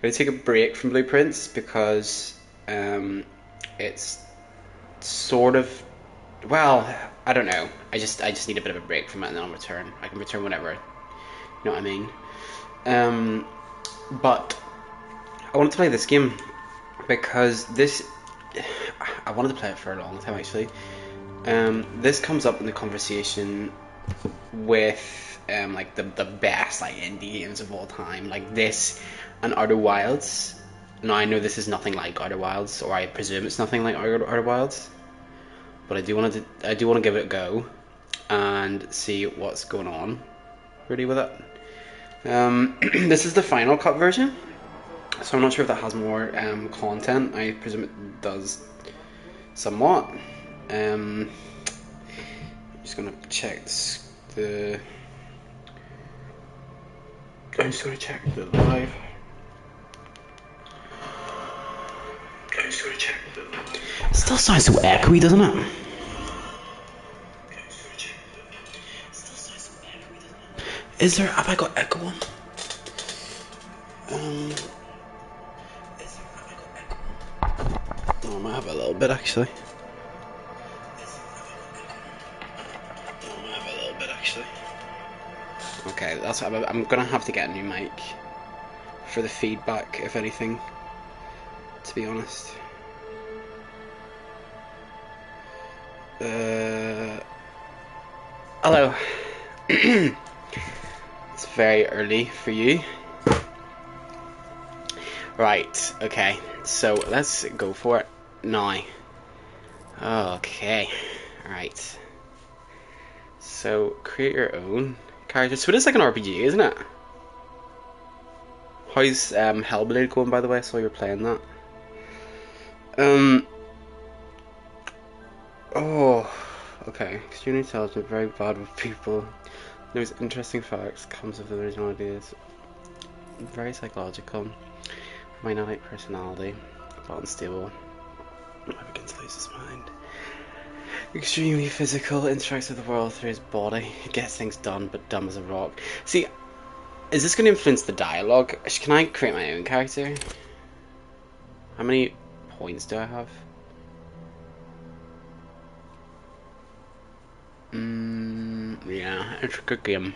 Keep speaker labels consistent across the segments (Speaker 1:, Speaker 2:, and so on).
Speaker 1: going to take a break from blueprints because it's sort of, well, I don't know. I just need a bit of a break from it, and then I'll return. I can return whenever. You know what I mean? But I wanted to play this game because I wanted to play it for a long time actually. This comes up in the conversation with like the best like indie games of all time, like this and Outer Wilds. Now I know this is nothing like Outer Wilds, or I presume it's nothing like Outer Wilds, but I do want to give it a go and see what's going on really with it. This is the Final Cut version, so I'm not sure if that has more content. I presume it does somewhat. I'm just gonna check I'm just gonna check the live. It still sounds so echoey, doesn't it? Is there? Have I got echo on? Oh, I might have a little bit actually. Okay, that's. I'm gonna have to get a new mic for the feedback, if anything. To be honest. Hello. It's very early for you. Right, okay. So let's go for it now. Okay. Alright. So create your own character. So it is like an RPG, isn't it? How's Hellblade going, by the way? I saw you were playing that. Oh, okay. Extremely intelligent, very bad with people. Knows interesting facts, comes with original ideas. Very psychological. Magnetic personality, but unstable. Never begins to lose his mind. Extremely physical, interacts with the world through his body. Gets things done, but dumb as a rock. See, is this going to influence the dialogue? Can I create my own character? How many points do I have? Yeah, it's a good game.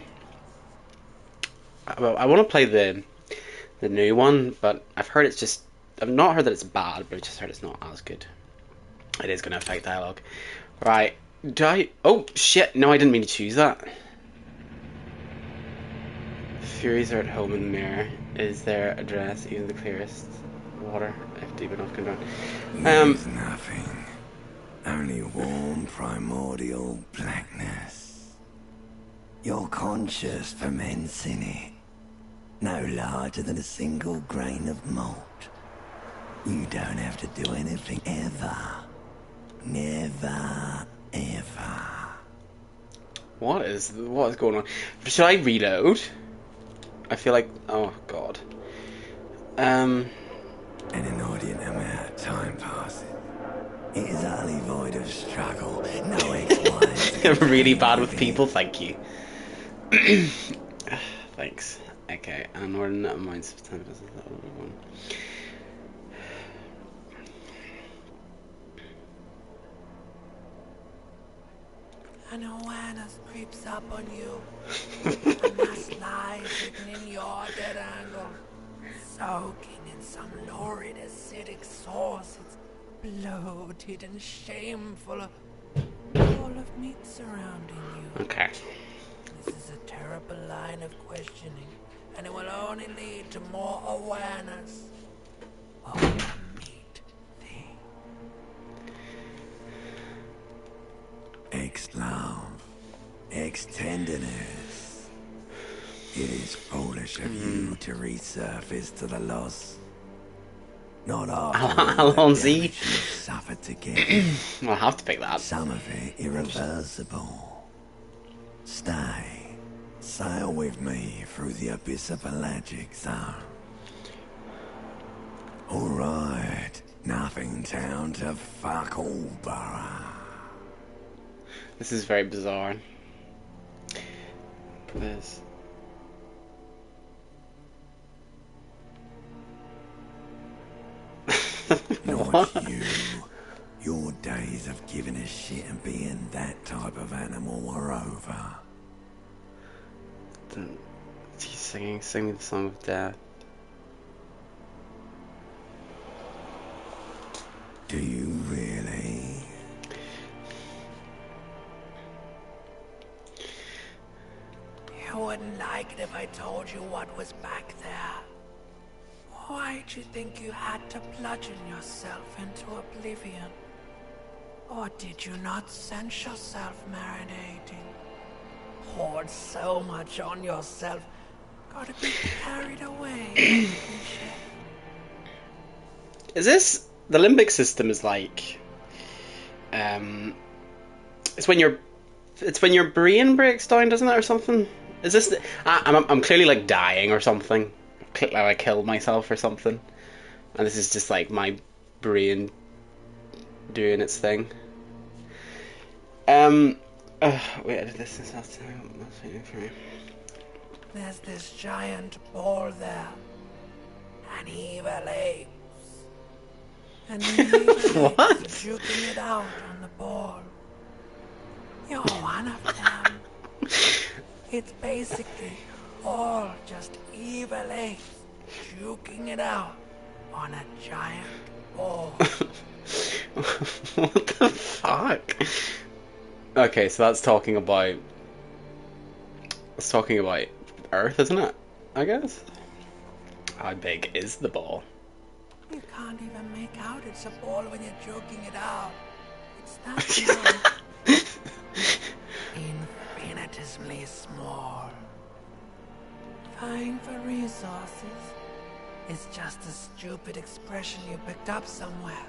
Speaker 1: I want to play the new one, but I've not heard that it's bad, but I've just heard it's not as good. It is going to affect dialogue. Right, oh shit, no, I didn't mean to choose that. Furies are at home in the mirror. Is their address even the clearest water, if deep enough can drown?
Speaker 2: There's nothing. Only warm primordial blackness. Your conscious ferments in it. No larger than a single grain of malt. You don't have to do anything ever. Never, ever.
Speaker 1: What is going on? Should I reload? I feel like, oh god.
Speaker 2: An inordinate amount of time passes. It is utterly void of struggle. No explains.
Speaker 1: I'm really bad with people, thank you. Thanks. Okay, an inordinate amount of time passes.
Speaker 3: An awareness creeps up on you. A mass lies hidden in your dead angle, soaking in some lurid acidic sauce. It's bloated and shameful, full of meat surrounding you.
Speaker 1: Okay.
Speaker 3: This is a terrible line of questioning, and it will only lead to more awareness of the meat thing.
Speaker 2: Ex-love, ex-tenderness. It is foolish of you to resurface to the loss. Not after all the damage you've suffered together.
Speaker 1: I'll have to pick that.
Speaker 2: Some of it irreversible. Stay. Sail with me through the abyss of pelagic zone. Alright. Nothing town to fuck all borough.
Speaker 1: This is very bizarre. This.
Speaker 2: Not
Speaker 1: What?
Speaker 2: you. Your days of giving a shit and being that type of animal are over.
Speaker 1: He's singing the song of death.
Speaker 2: Do you really?
Speaker 3: You wouldn't like it if I told you what was back there. Why'd you think you had to bludgeon yourself into oblivion? Or did you not sense yourself marinating? Poured so much on yourself, gotta be carried away by the cliche.
Speaker 1: Is this the limbic system? Is like, it's when your brain breaks down, doesn't it, or something? Is this? I'm clearly like dying or something. Like I killed myself or something, and this is just like my brain doing its thing. Wait, I did this last time. That's waiting for me.
Speaker 3: There's this giant ball there. An evil ape. And the evil apes
Speaker 1: What?
Speaker 3: are juking it out on the ball. You're one of them. It's basically all just evil apes juking it out on a giant ball.
Speaker 1: What the fuck? Okay, so that's talking about. It's talking about Earth, isn't it? I guess. How big is the ball?
Speaker 3: You can't even make out it's a ball when you're joking it out. It's that small. Infinitesimally small. Vying for resources is just a stupid expression you picked up somewhere.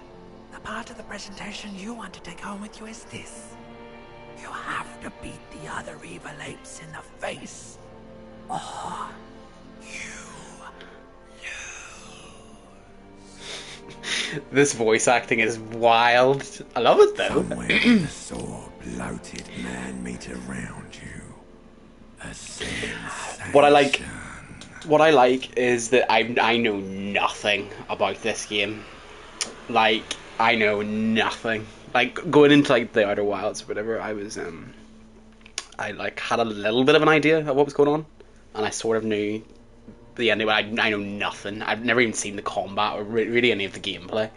Speaker 3: The part of the presentation you want to take home with you is this. You have to beat the other evil apes in the face. Or you
Speaker 1: This voice acting is wild. I love it though.
Speaker 2: Somewhere in the sore, bloated man meet around you. A sensation.
Speaker 1: What I like is that I know nothing about this game. Like, I know nothing. Like, going into like the Outer Wilds or whatever, I like had a little bit of an idea of what was going on, and I sort of knew the ending, but I know nothing. I've never even seen the combat or really any of the gameplay.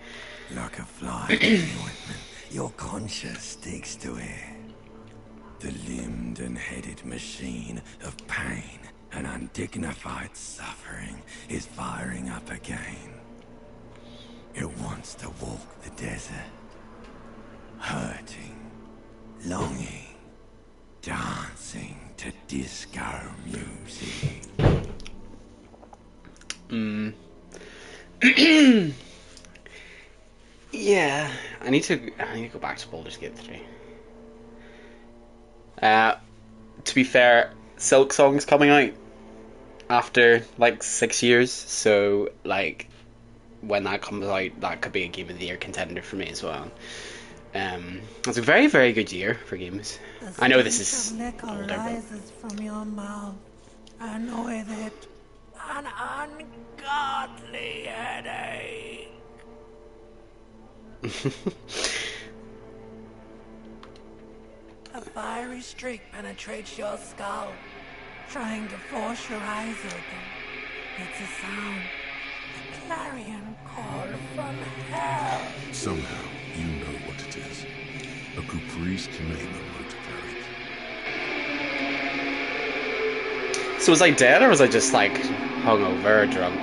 Speaker 2: Like a fly in the ointment, your conscience sticks to it. The limbed and headed machine of pain and undignified suffering is firing up again. It wants to walk the desert, hurting, longing, dancing to disco music.
Speaker 1: Yeah, I need to go back to Baldur's Gate 3. To be fair, Silk Song's coming out after like 6 years, so like when that comes out, that could be a Game of the Year contender for me as well. It's a very, very good year for games. I know this is
Speaker 3: liquor
Speaker 1: older, but
Speaker 3: rises from your mouth, and with it, an ungodly headache. A fiery streak penetrates your skull, trying to force your eyes open. It's a sound, a clarion call from hell.
Speaker 4: Somehow, you know what it is. A caprice can make the motor carry.
Speaker 1: so was I dead or was I just like hungover or drunk?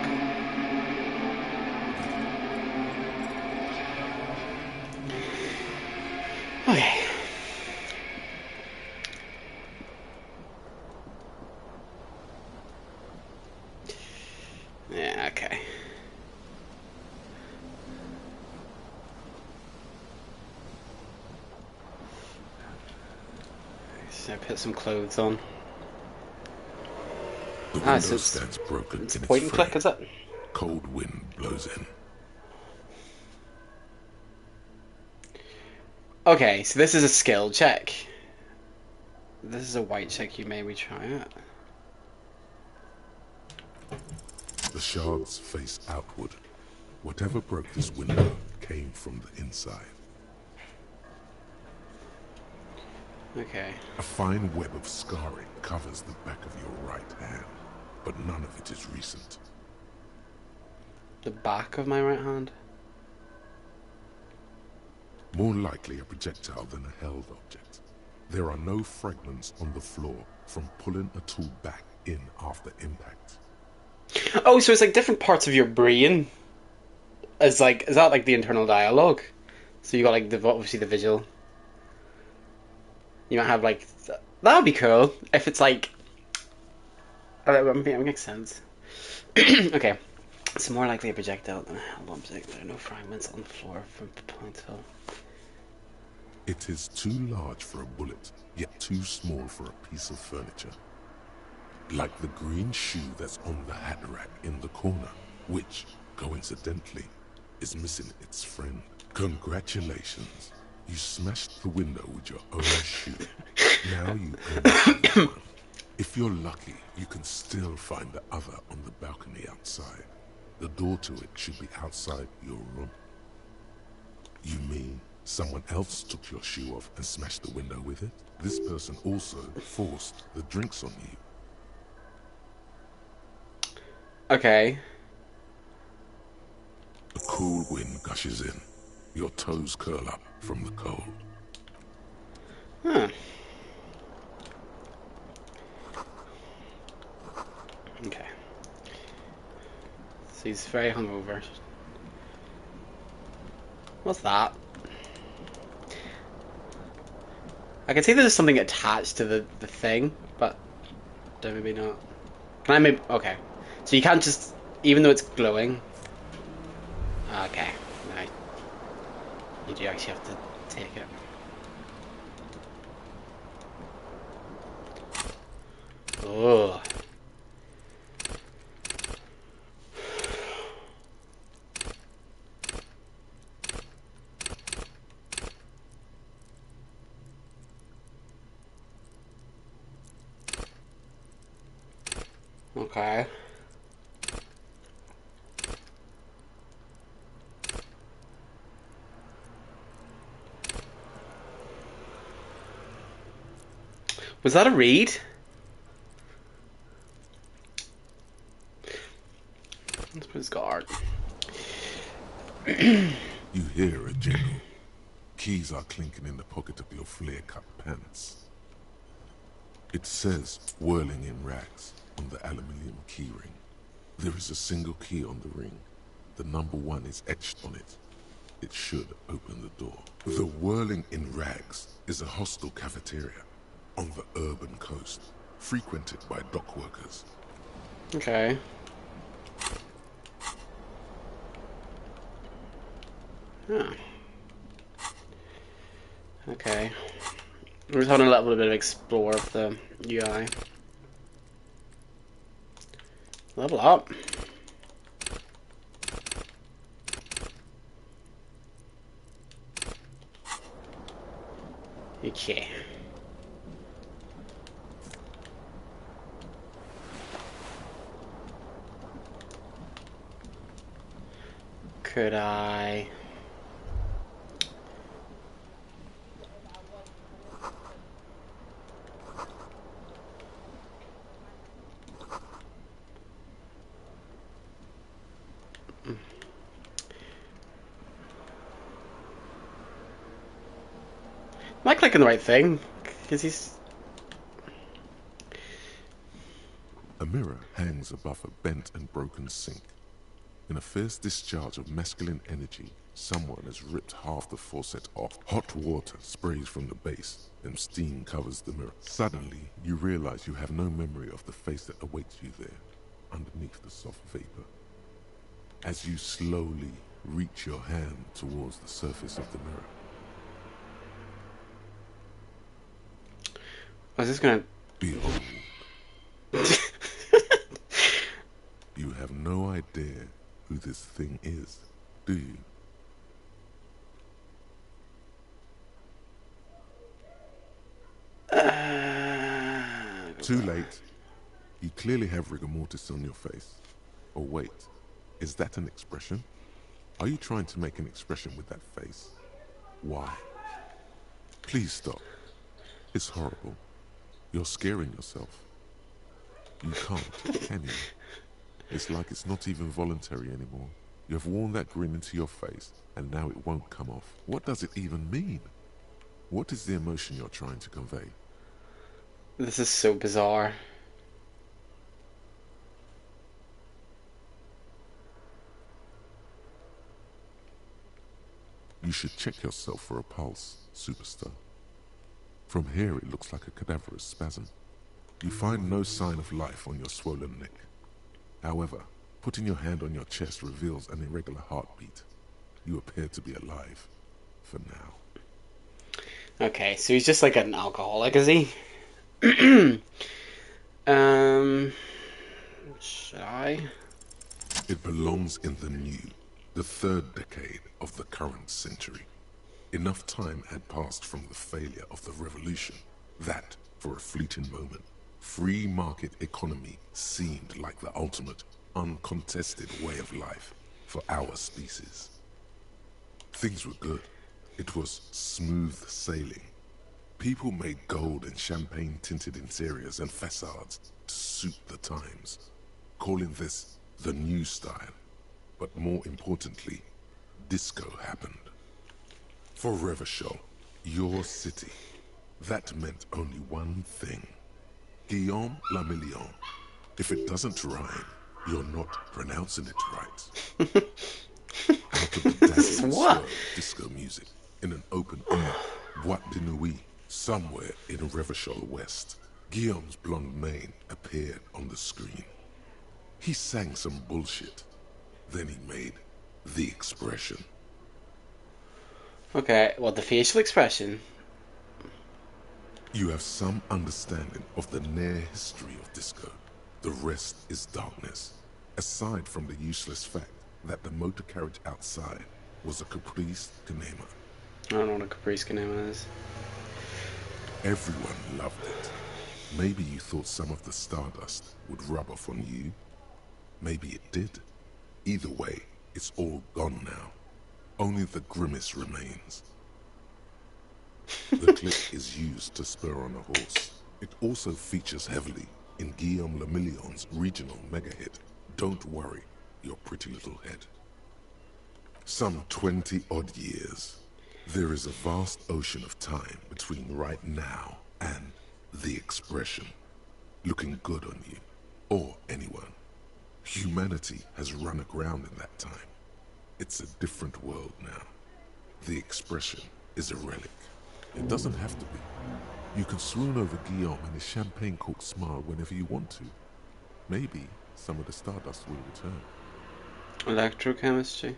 Speaker 1: Okay. Yeah, okay. So I put some clothes on.
Speaker 4: The
Speaker 1: Ah,
Speaker 4: window
Speaker 1: so
Speaker 4: stands broken
Speaker 1: it's
Speaker 4: in
Speaker 1: point
Speaker 4: its
Speaker 1: and click,
Speaker 4: frame.
Speaker 1: is it?
Speaker 4: Cold wind blows in.
Speaker 1: Okay, so this is a skill check. This is a white check, you maybe try it.
Speaker 4: The shards face outward. Whatever broke this window came from the inside.
Speaker 1: Okay.
Speaker 4: A fine web of scarring covers the back of your right hand, but none of it is recent.
Speaker 1: The back of my right hand?
Speaker 4: More likely a projectile than a held object. There are no fragments on the floor from pulling a tool back in after impact.
Speaker 1: Oh, so it's like different parts of your brain. Is that like the internal dialogue? So you got like obviously the visual. You might have like that would be cool if it's like. It makes sense. Okay, it's more likely a projectile than a held object. There are no fragments on the floor from pulling tool.
Speaker 4: It is too large for a bullet, yet too small for a piece of furniture. Like the green shoe that's on the hat rack in the corner, which, coincidentally, is missing its friend. Congratulations. You smashed the window with your own shoe. Now you only have one. If you're lucky, you can still find the other on the balcony outside. The door to it should be outside your room. You mean someone else took your shoe off and smashed the window with it? This person also forced the drinks on you.
Speaker 1: Okay.
Speaker 4: A cool wind gushes in. Your toes curl up from the cold.
Speaker 1: Huh. Okay. So he's very hungover. What's that? I can see there's something attached to the thing, but maybe not. Can I maybe... Okay. So you can't just... Even though it's glowing... Okay. No. You do actually have to take it. Oh. Okay. Was that a read? Let's put his guard.
Speaker 4: You hear a jingle. Keys are clinking in the pocket of your flare-cut pants. It says "whirling in rags" on the aluminium keyring. There is a single key on the ring. The number 1 is etched on it. It should open the door. The Whirling in Rags is a hostel cafeteria on the urban coast, frequented by dock workers.
Speaker 1: Okay. Huh. Okay. We're just having a little bit of explore of the UI. Level up. Okay. Could I... Am I clicking the right thing? Because he's...
Speaker 4: A mirror hangs above a bent and broken sink. In a fierce discharge of masculine energy, someone has ripped half the faucet off. Hot water sprays from the base, and steam covers the mirror. Suddenly, you realize you have no memory of the face that awaits you there, underneath the soft vapor. As you slowly reach your hand towards the surface of the mirror.
Speaker 1: I was just gonna...
Speaker 4: Behold. You have no idea who this thing is, do you? Too late. You clearly have rigor mortis on your face. Or wait, is that an expression? Are you trying to make an expression with that face? Why? Please stop. It's horrible. You're scaring yourself. You can't, can you? It's like it's not even voluntary anymore. You have worn that grin into your face, and now it won't come off. What does it even mean? What is the emotion you're trying to convey?
Speaker 1: This is so bizarre.
Speaker 4: You should check yourself for a pulse, superstar. From here it looks like a cadaverous spasm. You find no sign of life on your swollen neck. However, putting your hand on your chest reveals an irregular heartbeat. You appear to be alive, for now.
Speaker 1: Okay, so he's just like an alcoholic, is he? Should I?
Speaker 4: It belongs in the new, the third decade of the current century. Enough time had passed from the failure of the revolution that, for a fleeting moment, free market economy seemed like the ultimate, uncontested way of life for our species. Things were good. It was smooth sailing. People made gold and champagne-tinted interiors and facades to suit the times, calling this the new style. But more importantly, disco happened. For Revachol, your city, that meant only one thing. Guillaume le Million. If it doesn't rhyme, you're not pronouncing it right. Out of the dazzling swirl of disco music, in an open air, Boîte de Nuit, somewhere in Revachol West, Guillaume's blonde mane appeared on the screen. He sang some bullshit. Then he made the expression.
Speaker 1: Okay, well, the facial expression.
Speaker 4: You have some understanding of the near history of disco. The rest is darkness. Aside from the useless fact that the motor carriage outside was a caprice canema.
Speaker 1: I don't know what a caprice canema is.
Speaker 4: Everyone loved it. Maybe you thought some of the stardust would rub off on you. Maybe it did. Either way, it's all gone now. Only the grimace remains. The click is used to spur on a horse. It also features heavily in Guillaume le Million's regional mega hit, Don't Worry, Your Pretty Little Head. Some 20-odd years. There is a vast ocean of time between right now and the expression. Looking good on you, or anyone. Humanity has run aground in that time. It's a different world now. The expression is a relic. It doesn't have to be. You can swoon over Guillaume and his champagne-corked smile whenever you want to. Maybe some of the stardust will return.
Speaker 1: Electrochemistry.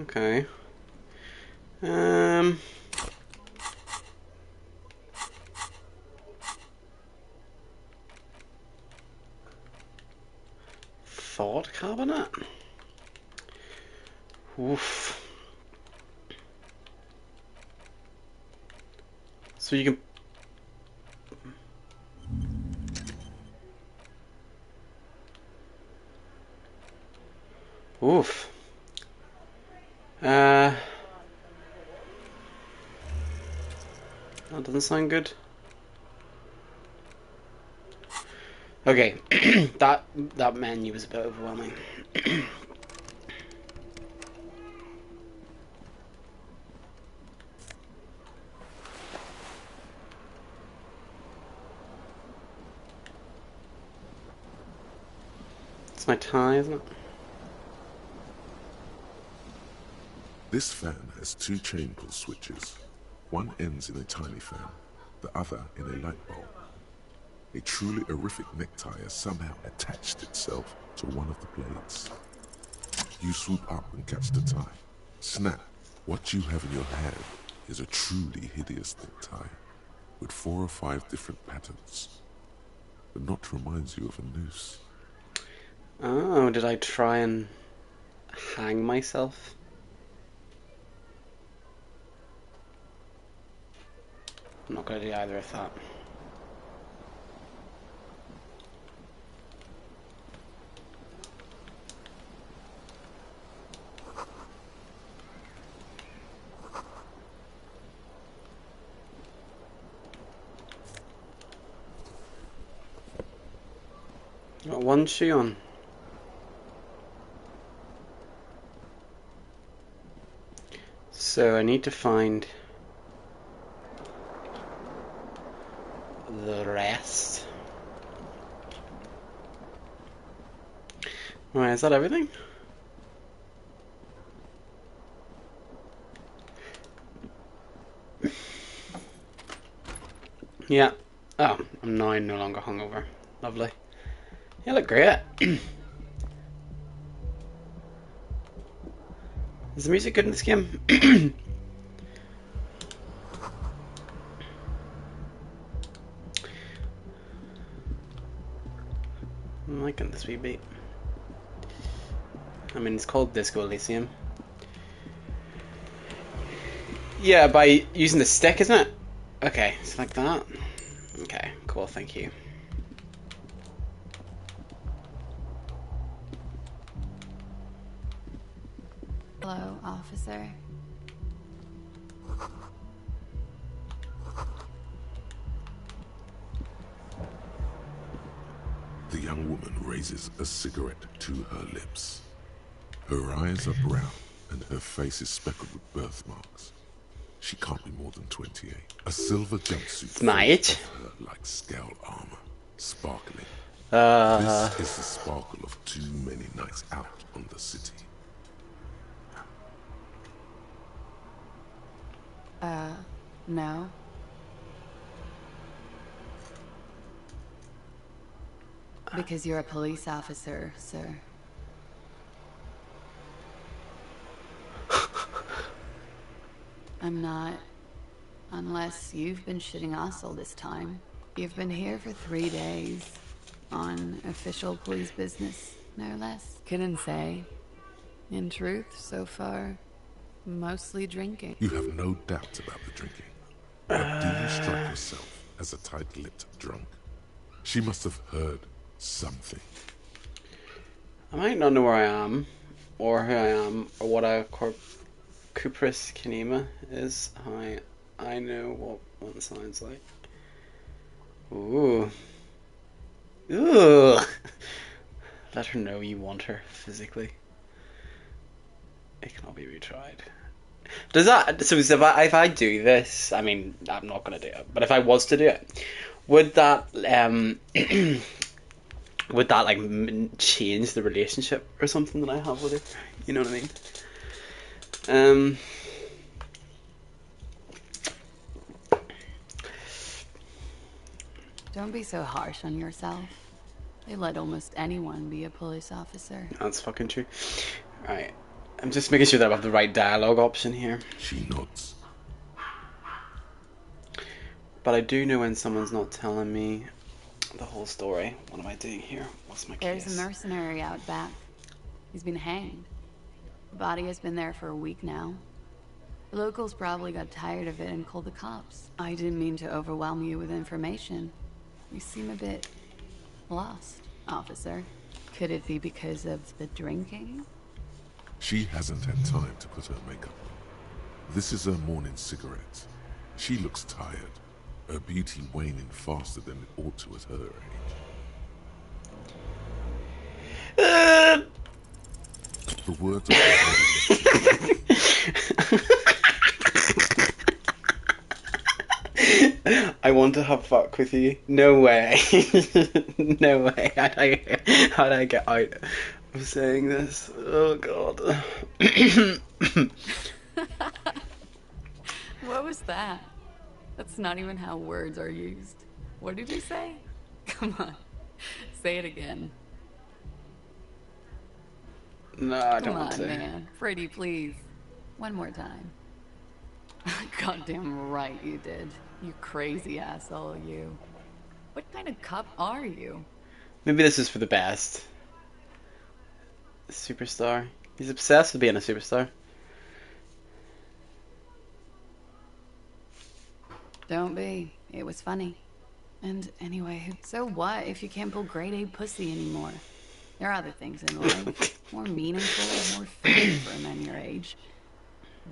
Speaker 1: Okay. Thought cabinet? Oof. So you can... Oof. That doesn't sound good. Okay, that menu was a bit overwhelming. It's my tie, isn't it?
Speaker 4: This fan has two chain pull switches. One ends in a tiny fan, the other in a light bulb. A truly horrific necktie has somehow attached itself to one of the blades. You swoop up and catch the tie. Snap! What you have in your hand is a truly hideous necktie, with 4 or 5 different patterns. The knot reminds you of a noose.
Speaker 1: Oh, did I try and hang myself? I'm not going to do either of that. Got one shoe on. So I need to find the rest. Right, is that everything? Yeah. Oh, I'm now no longer hungover. Lovely. You look great. Is the music good in this game? I'm liking this wee beat. I mean, it's called Disco Elysium. Yeah, by using the stick, isn't it? Okay, it's like that. Okay, cool, thank you.
Speaker 5: Hello, officer.
Speaker 4: The young woman raises a cigarette to her lips. Her eyes are brown and her face is speckled with birthmarks. She can't be more than 28. A silver jumpsuit
Speaker 1: Mate.
Speaker 4: falls off her like scale armor, sparkling.
Speaker 1: Uh,
Speaker 4: This is the sparkle of too many nights out on the city.
Speaker 5: No. Because you're a police officer, sir. I'm not. Unless you've been shitting us all this time. You've been here for 3 days. On official police business, no less. Couldn't say. In truth, so far, mostly drinking.
Speaker 4: You have no doubt about the drinking. But do you strike yourself as a tight-lipped drunk? She must have heard something.
Speaker 1: I might not know where I am, or who I am, or what a Cupris Kinema is. I know what one sounds like. Ooh. Ooh. Let her know you want her physically. It cannot be retried. Does that, so if I do this, I mean, I'm not going to do it, but if I was to do it, would that, would that, like, change the relationship or something that I have with her? You know what I mean?
Speaker 5: Don't be so harsh on yourself. They let almost anyone be a police officer.
Speaker 1: That's fucking true. Right. I'm just making sure that I have the right dialogue option here.
Speaker 4: She nods.
Speaker 1: But I do know when someone's not telling me the whole story. What am I doing here? What's my case?
Speaker 5: There's a mercenary out back. He's been hanged. The body has been there for a week now. The locals probably got tired of it and called the cops. I didn't mean to overwhelm you with information. You seem a bit lost, officer. Could it be because of the drinking?
Speaker 4: She hasn't had time to put her makeup on. This is her morning cigarette. She looks tired, her beauty waning faster than it ought to at her age. The words of
Speaker 1: I want to have fuck with you. No way. No way. How'd I get out of saying this? Oh god.
Speaker 5: What was that? That's not even how words are used. What did you say? Come on. Say it again.
Speaker 1: No, I don't
Speaker 5: Come
Speaker 1: want
Speaker 5: on,
Speaker 1: to.
Speaker 5: man. Pretty, please. One more time. Goddamn right you did. You crazy asshole, you. What kind of cop are you?
Speaker 1: Maybe this is for the best. Superstar. He's obsessed with being a superstar.
Speaker 5: Don't be. It was funny. And anyway, so what if you can't pull grade A pussy anymore? There are other things in life. More meaningful, more fun for men your age.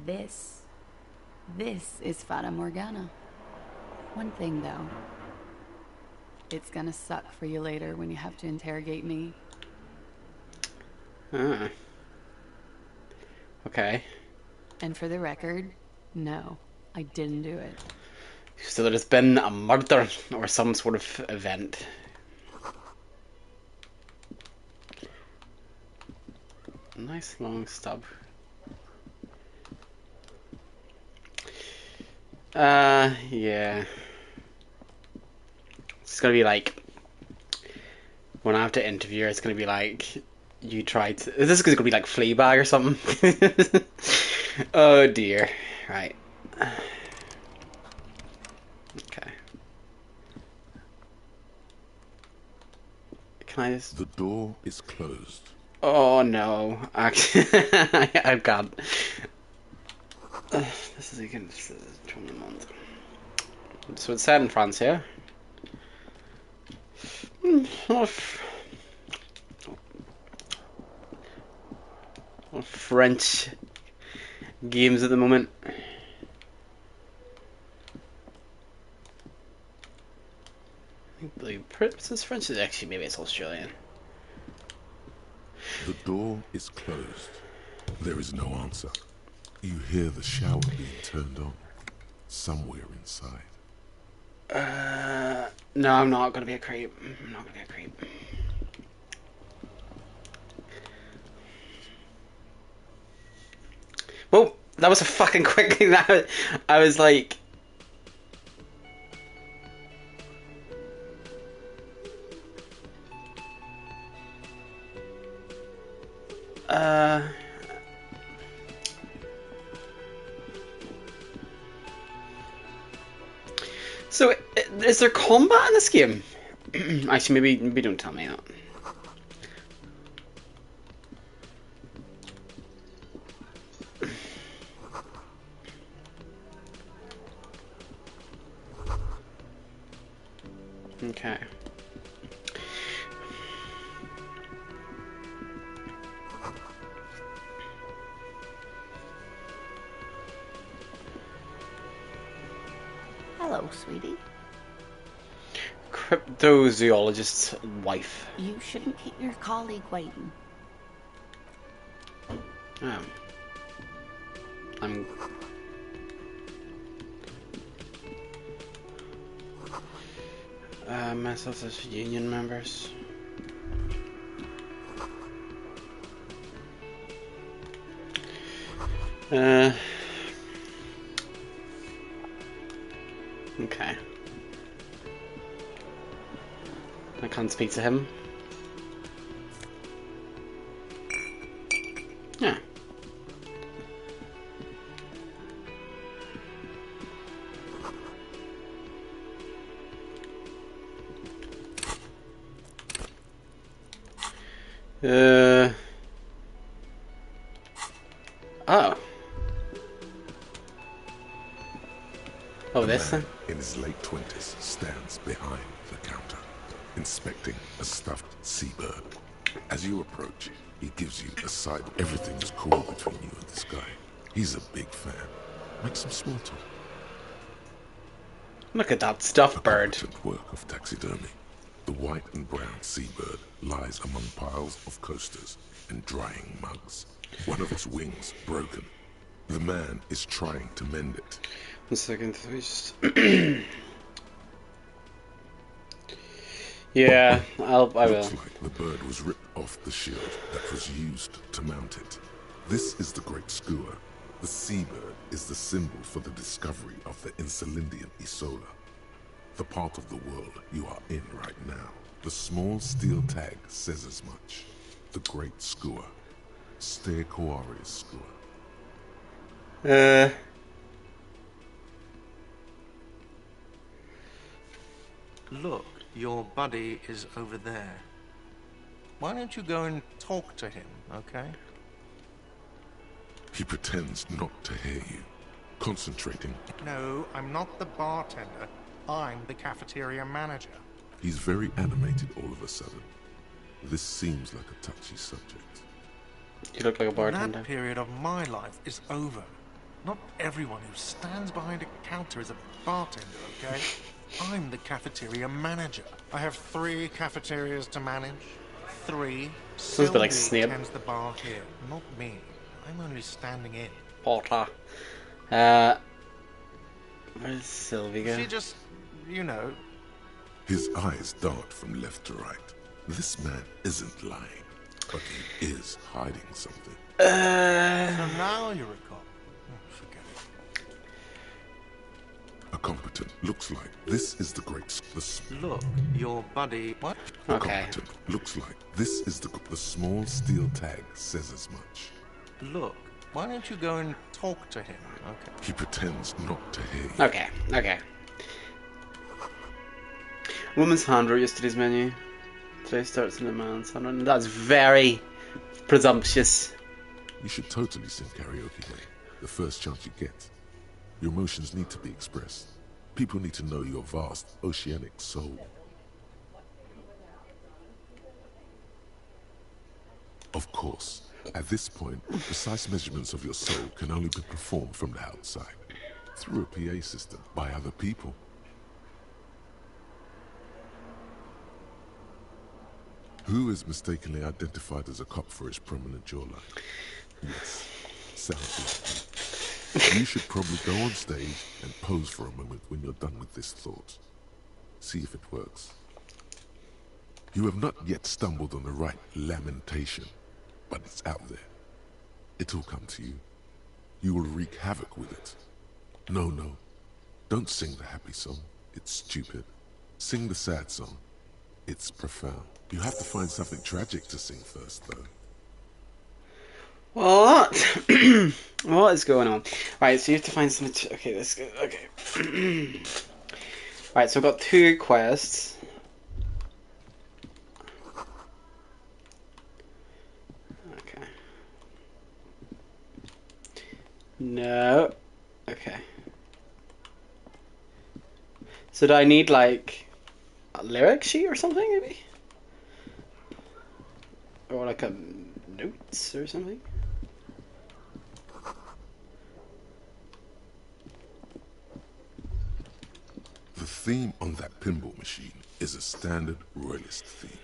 Speaker 5: This is Fata Morgana. One thing, though. It's gonna suck for you later when you have to interrogate me.
Speaker 1: Ah. Okay.
Speaker 5: And for the record, no, I didn't do it.
Speaker 1: So there has been a murder or some sort of event. Nice long stub. Yeah. It's gonna be like, when I have to interview her, it's gonna be like, you tried to. This is gonna be like Fleabag or something. Oh dear. Right. Okay. Can I just.
Speaker 4: The door is closed.
Speaker 1: Oh no. Actually, I can't. This is again. This is 20 months. So it's set in France here. French games at the moment. I believe it's French. Is actually, maybe it's Australian.
Speaker 4: The door is closed. There is no answer. You hear the shower being turned on somewhere inside.
Speaker 1: No, I'm not gonna be a creep. I'm not gonna be a creep. Well, that was a fucking quick thing. That I was like, So is there combat in this game? Actually, maybe don't tell me that. Okay.
Speaker 6: Hello, sweetie.
Speaker 1: Cryptozoologist's wife.
Speaker 6: You shouldn't keep your colleague waiting.
Speaker 1: Oh. I'm. Myself as union members. Okay. I can't speak to him. Yeah. Oh. Oh, this
Speaker 4: man
Speaker 1: thing?
Speaker 4: in his late 20s stands behind the counter, inspecting a stuffed seabird. As you approach, he gives you a side. Everything is cool between you and this guy. He's a big fan. Make some small talk.
Speaker 1: Look at that stuffed bird.
Speaker 4: Competent work of taxidermy. The white and brown seabird lies among piles of coasters and drying mugs. One of its wings broken. The man is trying to mend it.
Speaker 1: 1 second, just... Yeah, I will.
Speaker 4: Looks like the bird was ripped off the shield that was used to mount it. This is the Great Skua. The seabird is the symbol for the discovery of the Insulindian Isola, the part of the world you are in right now. The small steel tag says as much. The Great Skua. Ste Koare Skua.
Speaker 7: Look, your buddy is over there. Why don't you go and talk to him, okay?
Speaker 4: He pretends not to hear you, concentrating.
Speaker 7: No, I'm not the bartender. I'm the cafeteria manager.
Speaker 4: He's very animated all of a sudden. This seems like a touchy subject.
Speaker 1: You look like a bartender.
Speaker 7: That period of my life is over. Not everyone who stands behind a counter is a bartender, okay? I'm the cafeteria manager. I have 3 cafeterias to manage. 3.
Speaker 1: Sounds a bit like
Speaker 7: Sylvie
Speaker 1: Snape.
Speaker 7: tends the bar here, not me. I'm only standing in.
Speaker 1: Potter. Where's Sylvie go?
Speaker 7: She just, you know.
Speaker 4: His eyes dart from left to right. This man isn't lying, but he is hiding something.
Speaker 7: So now you recall. Forget it.
Speaker 4: A competent looks like this is the great.
Speaker 7: Look, your buddy. What?
Speaker 1: Okay.
Speaker 4: Competent looks like this is the small steel tag says as much.
Speaker 7: Look, why don't you go and talk to him? Okay.
Speaker 4: He pretends not to hear you.
Speaker 1: Okay, okay. Woman's hand wrote yesterday's menu. Today starts in a man's handwriting. That's very presumptuous.
Speaker 4: You should totally sing karaoke, mate. The first chance you get. Your emotions need to be expressed. People need to know your vast, oceanic soul. Of course, at this point, precise measurements of your soul can only be performed from the outside, through a PA system, by other people. Who is mistakenly identified as a cop for his prominent jawline? Yes, sounds like you. You should probably go on stage and pose for a moment when you're done with this thought. See if it works. You have not yet stumbled on the right lamentation, but it's out there. It'll come to you. You will wreak havoc with it. No, no. Don't sing the happy song. It's stupid. Sing the sad song. It's profound. You have to find something tragic to sing first, though.
Speaker 1: What? What is going on? Right, so you have to find something. Okay, let's go. Okay. Right, so I've got 2 quests. Okay. No. Okay. So do I need like a lyric sheet or something, maybe? Or like a notes or something?
Speaker 4: The theme on that pinball machine is a standard royalist theme,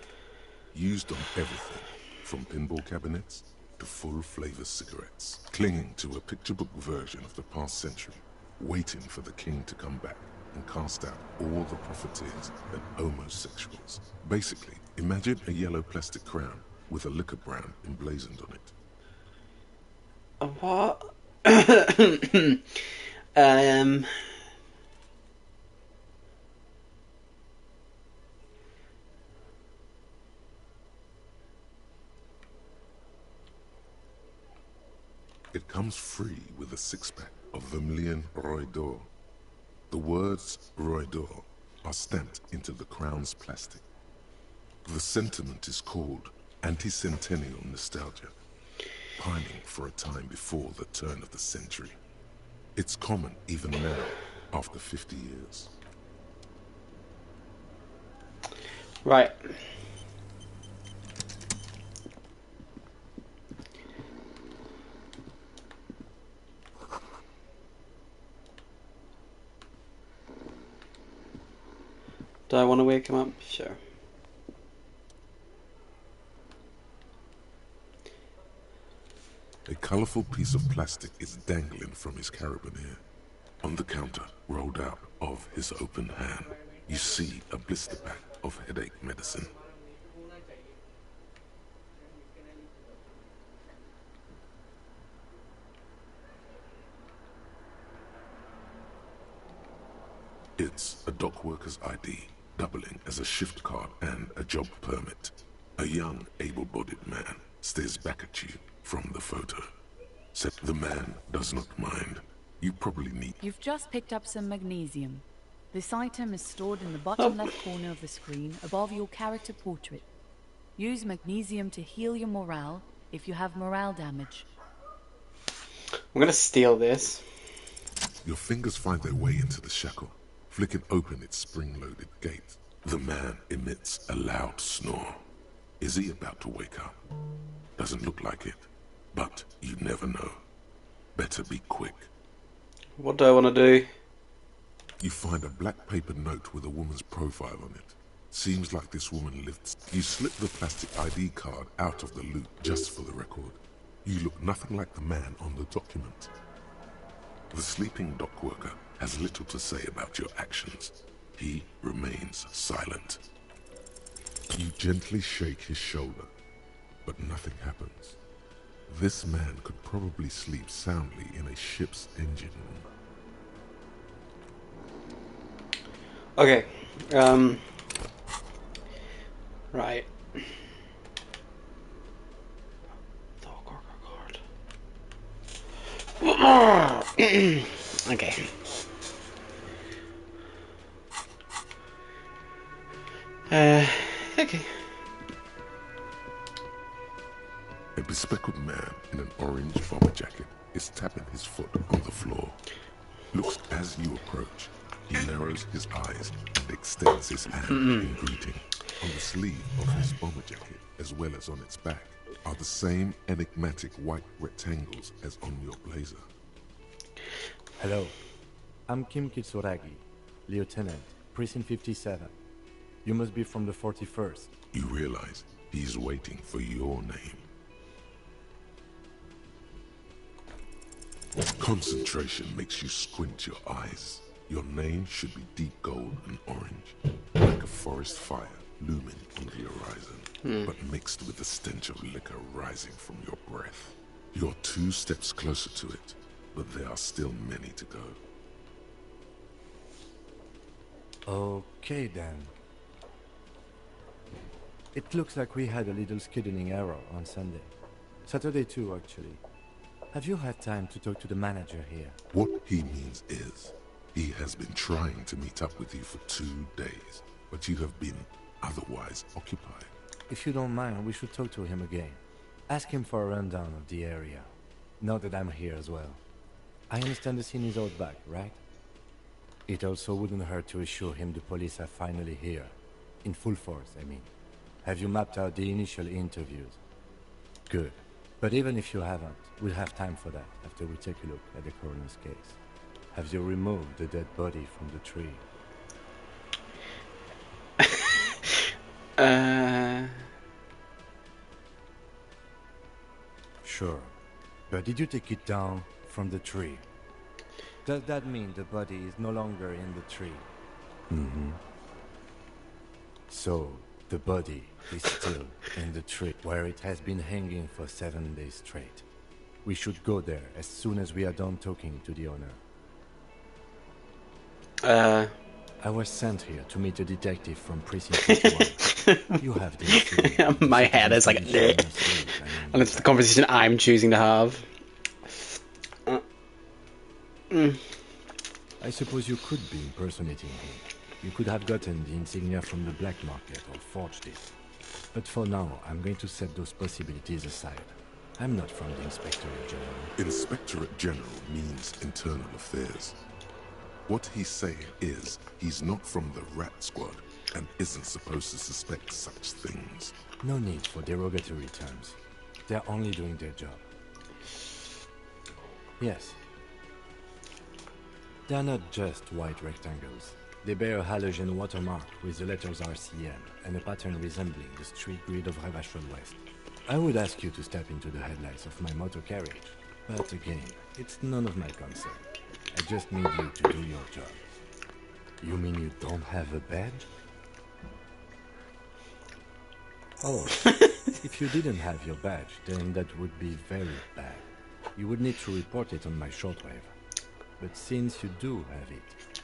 Speaker 4: used on everything from pinball cabinets to full-flavor cigarettes, clinging to a picture book version of the past century, waiting for the king to come back and cast out all the profiteers and homosexuals. Basically, imagine a yellow plastic crown with a liquor brand emblazoned on it.
Speaker 1: What?
Speaker 4: It comes free with a 6-pack of Vermilion Roy d'Or. The words Roy d'Or are stamped into the crown's plastic. The sentiment is called anti-centennial nostalgia, pining for a time before the turn of the century. It's common even now, after 50 years.
Speaker 1: Right. Do I want to wake him up? Sure.
Speaker 4: A colorful piece of plastic is dangling from his carabiner. On the counter, rolled out of his open hand, you see a blister pack of headache medicine. It's a dock worker's ID, doubling as a shift card and a job permit. A young, able-bodied man stares back at you from the photo. Said the man does not mind. You probably need...
Speaker 5: You've just picked up some magnesium. This item is stored in the bottom left corner of the screen above your character portrait. Use magnesium to heal your morale if you have morale damage.
Speaker 1: I'm gonna steal this.
Speaker 4: Your fingers find their way into the shackle, flicking open its spring-loaded gate. The man emits a loud snore. Is he about to wake up? Doesn't look like it, but you never know. Better be quick.
Speaker 1: What do I want to do?
Speaker 4: You find a black paper note with a woman's profile on it. Seems like this woman lived. You slip the plastic ID card out of the loop just for the record. You look nothing like the man on the document. The sleeping dock worker has little to say about your actions. He remains silent. You gently shake his shoulder, but nothing happens. This man could probably sleep soundly in a ship's engine room.
Speaker 1: Okay. Right. Okay. Okay.
Speaker 4: A bespectacled man in an orange bomber jacket is tapping his foot on the floor. Looks as you approach. He narrows his eyes and extends his hand in greeting. On the sleeve of his bomber jacket, as well as on its back, are the same enigmatic white rectangles as on your blazer.
Speaker 8: Hello, I'm Kim Kitsuragi, Lieutenant, Precinct 57. You must be from the 41st.
Speaker 4: You realize he's waiting for your name. Concentration makes you squint your eyes. Your name should be deep gold and orange, like a forest fire looming on the horizon, but mixed with the stench of liquor rising from your breath. You're 2 steps closer to it, but there are still many to go.
Speaker 8: Okay then. It looks like we had a little scheduling error on Sunday. Saturday too, actually. Have you had time to talk to the manager here?
Speaker 4: What he means is, he has been trying to meet up with you for 2 days, but you have been otherwise occupied.
Speaker 8: If you don't mind, we should talk to him again. Ask him for a rundown of the area. Now that I'm here as well. I understand the scene is out back, right? It also wouldn't hurt to assure him the police are finally here. In full force, I mean. Have you mapped out the initial interviews? Good. But even if you haven't, we'll have time for that after we take a look at the coroner's case. Have you removed the dead body from the tree? Sure. But did you take it down from the tree? Does that mean the body is no longer in the tree? Mm-hmm. So, the body is still in the tree, where it has been hanging for 7 days straight. We should go there as soon as we are done talking to the owner. I was sent here to meet a detective from Precinct 51. You have this.
Speaker 1: My head is like, and it's the conversation I'm choosing to have.
Speaker 8: I suppose you could be impersonating him. You could have gotten the insignia from the black market or forged it. But for now, I'm going to set those possibilities aside. I'm not from the Inspectorate General.
Speaker 4: Inspectorate General means Internal Affairs. What he's saying is, he's not from the Rat Squad and isn't supposed to suspect such things.
Speaker 8: No need for derogatory terms. They're only doing their job. Yes. They're not just white rectangles. They bear a halogen watermark with the letters RCM and a pattern resembling the street grid of Revachol West. I would ask you to step into the headlights of my motor carriage, but again, it's none of my concern. I just need you to do your job. You mean you don't have a badge? Oh, if you didn't have your badge, then that would be very bad. You would need to report it on my shortwave. But since you do have it,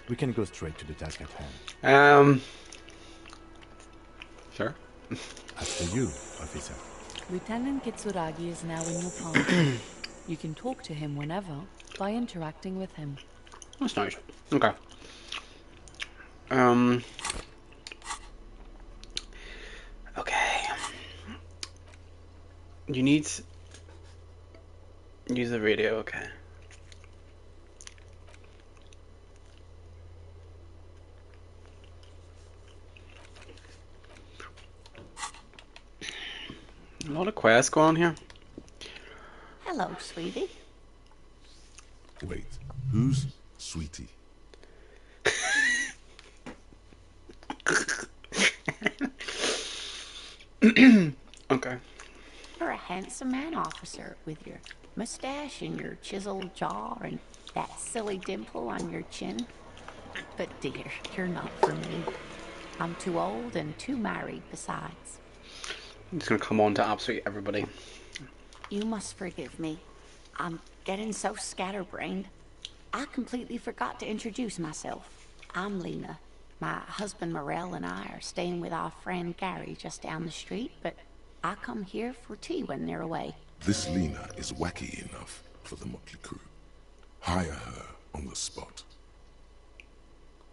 Speaker 8: we can go straight to the task at hand.
Speaker 1: Sure.
Speaker 8: After you, officer.
Speaker 9: Lieutenant Kitsuragi is now in your palm. You can talk to him whenever by interacting with him.
Speaker 1: That's nice. Okay. Okay. You need to use the radio, okay. A lot of quests going on here.
Speaker 6: Hello, sweetie.
Speaker 4: Wait, who's Sweetie?
Speaker 1: Okay.
Speaker 6: You're a handsome man, officer, with your mustache and your chiseled jaw and that silly dimple on your chin. But dear, you're not for me. I'm too old and too married besides.
Speaker 1: I'm just gonna come on to absolutely everybody.
Speaker 6: You must forgive me. I'm getting so scatterbrained. I completely forgot to introduce myself. I'm Lena. My husband Morel and I are staying with our friend Gary just down the street, but I come here for tea when they're away.
Speaker 4: This Lena is wacky enough for the Motley Crew. Hire her on the spot.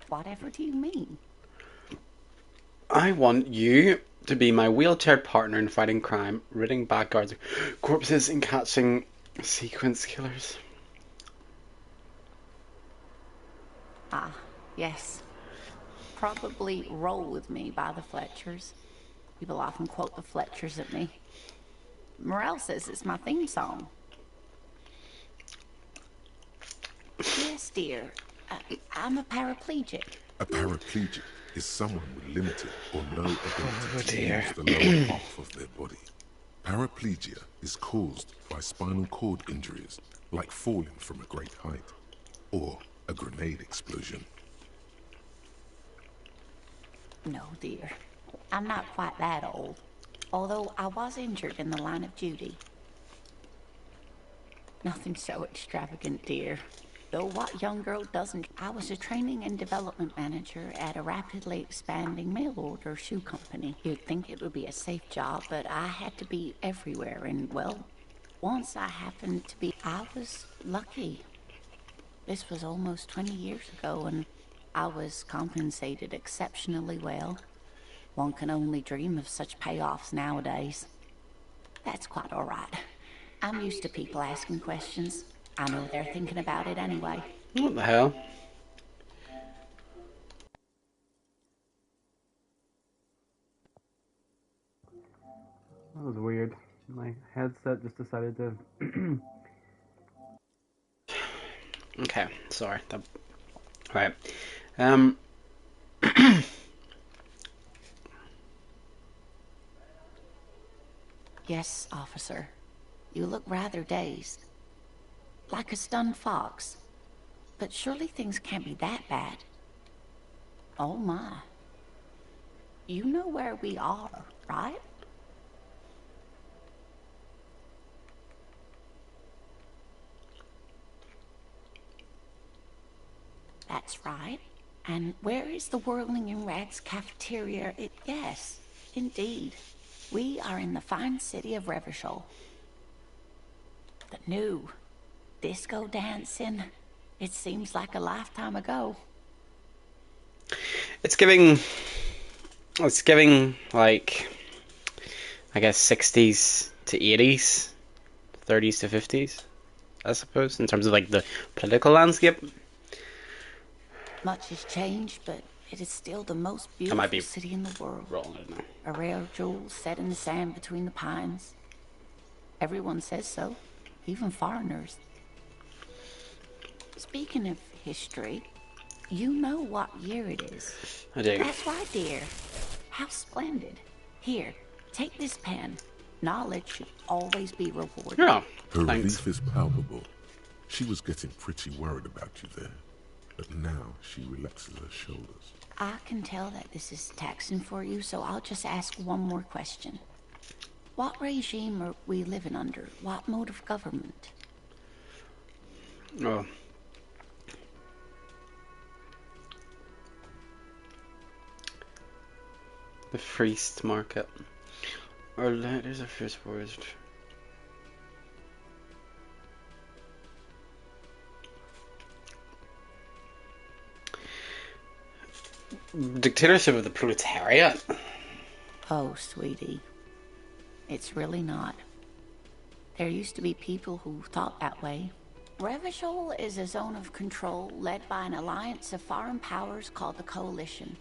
Speaker 6: Whatever do you mean?
Speaker 1: I want you to be my wheelchair partner in fighting crime, ridding bad guards of corpses, and catching sequence killers.
Speaker 6: Ah, yes. Probably Roll With Me by the Fletchers. People often quote the Fletchers at me. Morel says it's my theme song. Yes, dear. I'm a paraplegic.
Speaker 4: A paraplegic is someone with limited or no ability to
Speaker 1: dear.
Speaker 4: use the lower half of their body. Paraplegia is caused by spinal cord injuries, like falling from a great height, or a grenade explosion.
Speaker 6: No, dear. I'm not quite that old. Although I was injured in the line of duty. Nothing so extravagant, dear. Though what young girl doesn't? I was a training and development manager at a rapidly expanding mail order shoe company. You'd think it would be a safe job, but I had to be everywhere, and well, once I happened to be, I was lucky. This was almost 20 years ago, and I was compensated exceptionally well. One can only dream of such payoffs nowadays. That's quite all right. I'm used to people asking questions. I know they're thinking about it anyway.
Speaker 1: What the hell? That was weird. My headset just decided to... Okay, sorry. Right.
Speaker 6: Yes, officer. You look rather dazed. Like a stunned fox. But surely things can't be that bad. Oh my. You know where we are, right? That's right. And where is the Whirling in Rags cafeteria? Yes, indeed. We are in the fine city of Revachol. The new disco dancing. It seems like a lifetime ago.
Speaker 1: It's giving, like, I guess 60s to 80s, 30s to 50s, I suppose, in terms of like the political landscape.
Speaker 6: Much has changed, but it is still the most
Speaker 1: I might be
Speaker 6: beautiful city in the world.
Speaker 1: wrong, I don't know.
Speaker 6: A rare jewel set in the sand between the pines. Everyone says so, even foreigners. Speaking of history, you know what year it is.
Speaker 1: I do.
Speaker 6: That's right, dear. How splendid. Here, take this pen. Knowledge should always be rewarded.
Speaker 1: Yeah,
Speaker 4: Her
Speaker 1: thanks.
Speaker 4: relief is palpable. She was getting pretty worried about you there, but now she relaxes her shoulders.
Speaker 6: I can tell that this is taxing for you, so I'll just ask one more question. What regime are we living under? What mode of government?
Speaker 1: Oh. The Freest Market. Or there's a first forest. Dictatorship of the proletariat?
Speaker 6: Oh, sweetie. It's really not. There used to be people who thought that way. Revachol is a zone of control led by an alliance of foreign powers called the Coalition.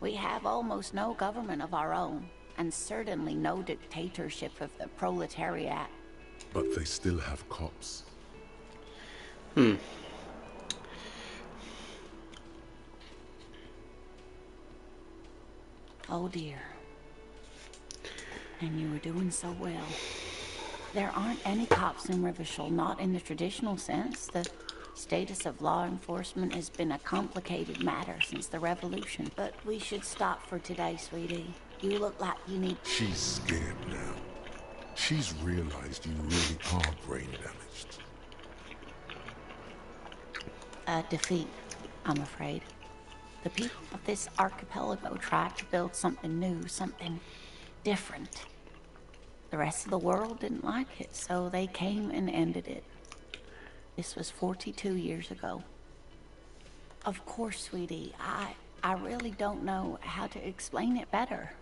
Speaker 6: We have almost no government of our own, and certainly no dictatorship of the proletariat.
Speaker 4: But they still have cops.
Speaker 6: Oh dear. And you were doing so well. There aren't any cops in Rivershell, not in the traditional sense. The status of law enforcement has been a complicated matter since the revolution. But we should stop for today, sweetie. You look like you need...
Speaker 4: She's scared now. She's realized you really are brain damaged.
Speaker 6: A defeat, I'm afraid. The people of this archipelago tried to build something new, something different. The rest of the world didn't like it, so they came and ended it. This was 42 years ago. Of course, sweetie, I really don't know how to explain it better.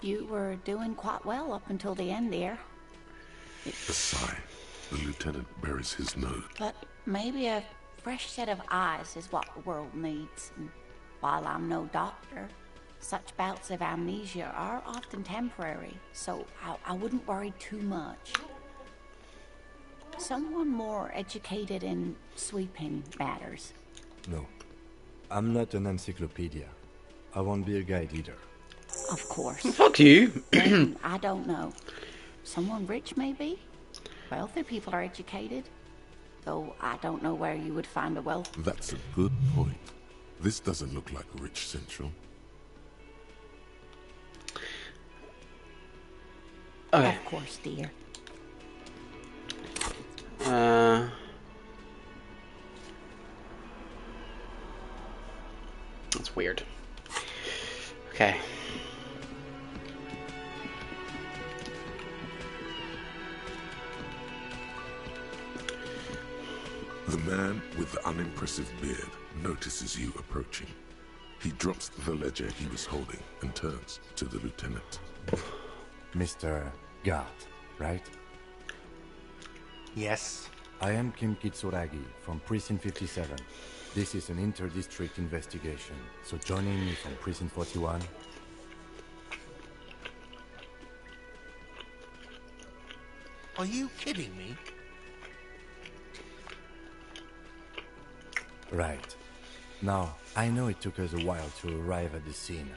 Speaker 6: You were doing quite well up until the end there.
Speaker 4: A sigh. The lieutenant buries his nose.
Speaker 6: But maybe a fresh set of eyes is what the world needs. And while I'm no doctor, such bouts of amnesia are often temporary, so I wouldn't worry too much. Someone more educated in sweeping matters.
Speaker 8: No. I'm not an encyclopedia. I won't be a guide either.
Speaker 6: Of course.
Speaker 1: Fuck you.
Speaker 6: I don't know. Someone rich, maybe? Wealthy people are educated. Though I don't know where you would find a wealth.
Speaker 4: That's a good point. This doesn't look like Rich Central.
Speaker 1: Okay.
Speaker 6: Of course, dear.
Speaker 1: That's weird. Okay.
Speaker 4: The man with the unimpressive beard notices you approaching. He drops the ledger he was holding and turns to the lieutenant.
Speaker 8: Mr. Gart, right?
Speaker 7: Yes.
Speaker 8: I am Kim Kitsuragi from Precinct 57. This is an inter-district investigation, so joining me from Precinct 41...
Speaker 7: Are you kidding me?
Speaker 8: Right. Now, I know it took us a while to arrive at the scene.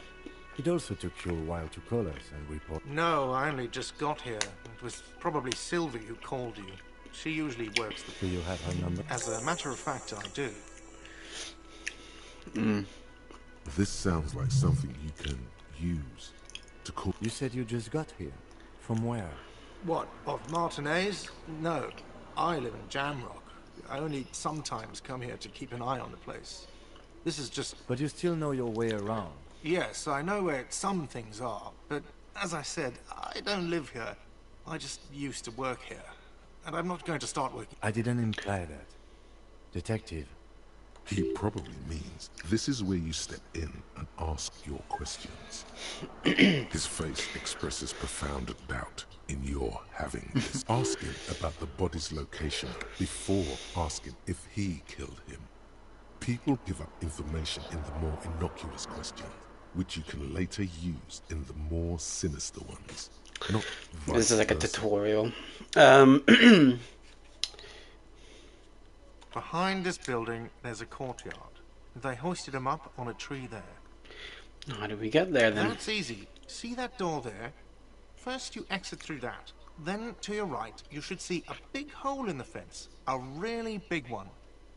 Speaker 8: It also took you a while to call us and report...
Speaker 7: No, I only just got here. It was probably Sylvie who called you. She usually works the...
Speaker 8: Do you have her number?
Speaker 7: As a matter of fact, I do.
Speaker 4: This sounds like something you can use to call...
Speaker 8: You said you just got here. From where?
Speaker 7: What, of Martinez? No, I live in Jamrock. I only sometimes come here to keep an eye on the place. This is just...
Speaker 8: But you still know your way around.
Speaker 7: Yes, I know where some things are, but as I said, I don't live here. I just used to work here, and I'm not going to start working.
Speaker 8: I didn't imply that. Detective.
Speaker 4: He probably means this is where you step in and ask your questions. His face expresses profound doubt in your having this. Ask him about the body's location before asking if he killed him. People give up information in the more innocuous questions, which you can later use in the more sinister ones. Not
Speaker 1: This is like a
Speaker 4: versa.
Speaker 1: tutorial.
Speaker 7: Behind this building, there's a courtyard. They hoisted him up on a tree there.
Speaker 1: How did we get there then?
Speaker 7: That's easy. See that door there? First you exit through that. Then to your right, you should see a big hole in the fence. A really big one.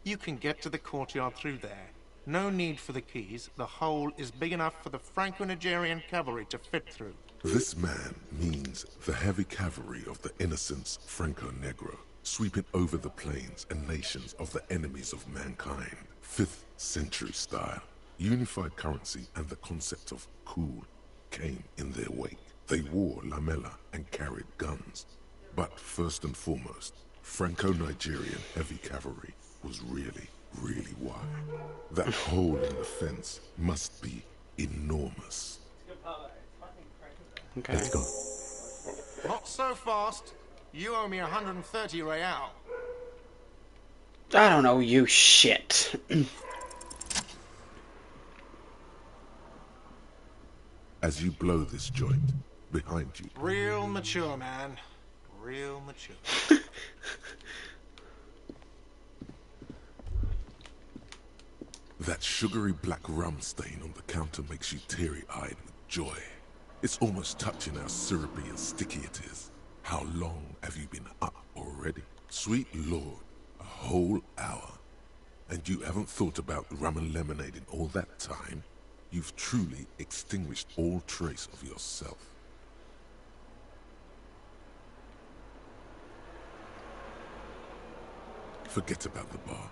Speaker 7: You can get to the courtyard through there. No need for the keys. The hole is big enough for the Franco-Nigerian cavalry to fit through.
Speaker 4: This man means the heavy cavalry of the innocents Franco-Negro, sweeping over the plains and nations of the enemies of mankind. 5th century style. Unified currency and the concept of cool came in their wake. They wore lamella and carried guns. But first and foremost, Franco-Nigerian heavy cavalry was really, really wide. That hole in the fence must be enormous.
Speaker 1: Okay.
Speaker 8: Let's go.
Speaker 7: Not so fast. You owe me 130 real.
Speaker 1: I don't know, you shit.
Speaker 4: As you blow this joint, behind you,
Speaker 7: Real mature, man. Real mature.
Speaker 4: that sugary black rum stain on the counter makes you teary-eyed with joy. It's almost touching how syrupy and sticky it is. How long have you been up already? Sweet Lord, a whole hour. And you haven't thought about rum and lemonade in all that time? You've truly extinguished all trace of yourself. Forget about the bar.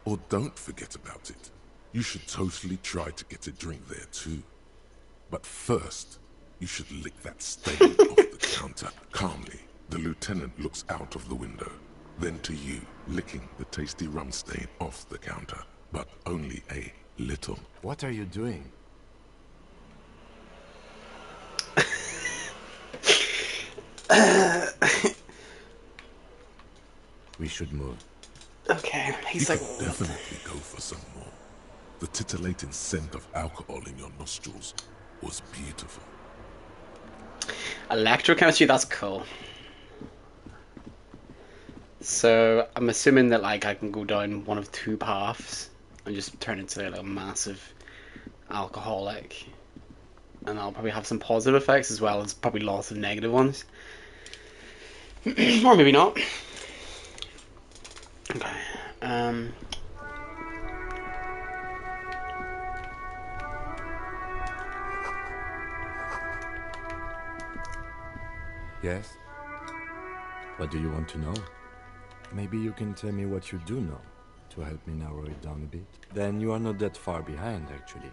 Speaker 4: Or don't forget about it. You should totally try to get a drink there too. But first, you should lick that stain off the counter. Calmly, the lieutenant looks out of the window. Then to you, licking the tasty rum stain off the counter. But only a little.
Speaker 8: What are you doing? We should move.
Speaker 1: Okay, he's
Speaker 4: You
Speaker 1: like,
Speaker 4: could definitely go for some more. The titillating scent of alcohol in your nostrils was beautiful.
Speaker 1: electrochemistry, that's cool. So I'm assuming that like I can go down one of two paths and just turn into like a massive alcoholic, and I'll probably have some positive effects as well as probably lots of negative ones. Or maybe not. Okay.
Speaker 8: Yes? What do you want to know? Maybe you can tell me what you do know, to help me narrow it down a bit. Then you are not that far behind, actually.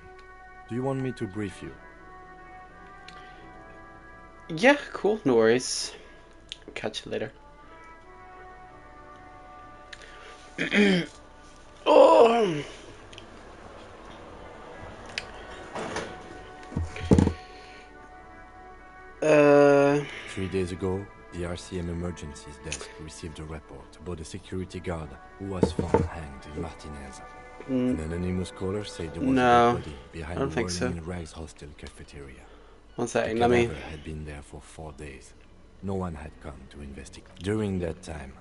Speaker 8: Do you want me to brief you?
Speaker 1: Yeah, cool, no worries. Catch you later. Oh!
Speaker 8: 3 days ago, the RCM Emergencies Desk received a report about a security guard who was found hanged in Martinez. An anonymous caller said there was a dead body behind the Whirling in Rags hostel cafeteria.
Speaker 1: One second,
Speaker 8: The
Speaker 1: let me...
Speaker 8: cadaver had been there for 4 days. No one had come to investigate. During that time,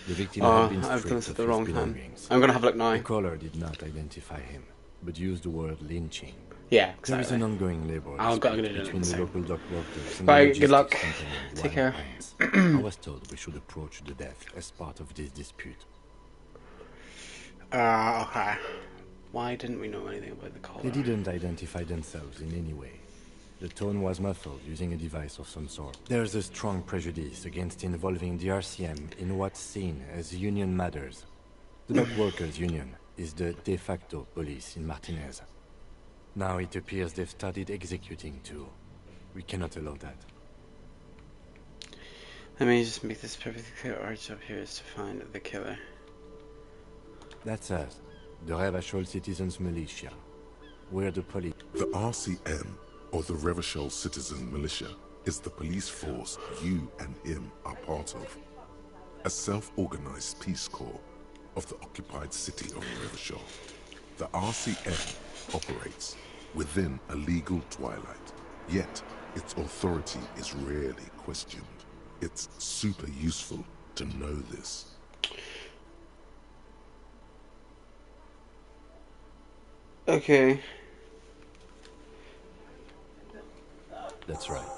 Speaker 8: the victim had been
Speaker 1: I've done
Speaker 8: stripped
Speaker 1: this at
Speaker 8: of
Speaker 1: the
Speaker 8: his
Speaker 1: wrong time.
Speaker 8: belongings.
Speaker 1: I'm gonna have a look now.
Speaker 8: The caller did not identify him, but used the word lynching.
Speaker 1: Yeah,
Speaker 8: There is
Speaker 1: exactly.
Speaker 8: an ongoing labor
Speaker 1: I'm gonna
Speaker 8: dispute
Speaker 1: do it
Speaker 8: between
Speaker 1: in a
Speaker 8: the
Speaker 1: second.
Speaker 8: local dock workers and
Speaker 1: Bye,
Speaker 8: the
Speaker 1: good luck.
Speaker 8: logistics company
Speaker 1: Take
Speaker 8: Wild
Speaker 1: care.
Speaker 8: Pines. I was told we should approach the death as part of this dispute.
Speaker 1: Okay. Why didn't we know anything about the caller?
Speaker 8: They didn't identify themselves in any way. The tone was muffled using a device of some sort. There's a strong prejudice against involving the RCM in what's seen as union matters. The dock workers union is the de facto police in Martinez. Now it appears they've started executing too. We cannot allow that.
Speaker 1: Let me just make this perfectly clear. Our job here is to find the killer.
Speaker 8: That's us, the Revachol Citizens Militia. We're the police.
Speaker 4: The RCM, or the Revachol Citizen Militia, is the police force you and him are part of. A self-organized peace corps of the occupied city of Revachol. The RCM operates within a legal twilight, yet its authority is rarely questioned. It's super useful to know this.
Speaker 1: Okay.
Speaker 8: That's right.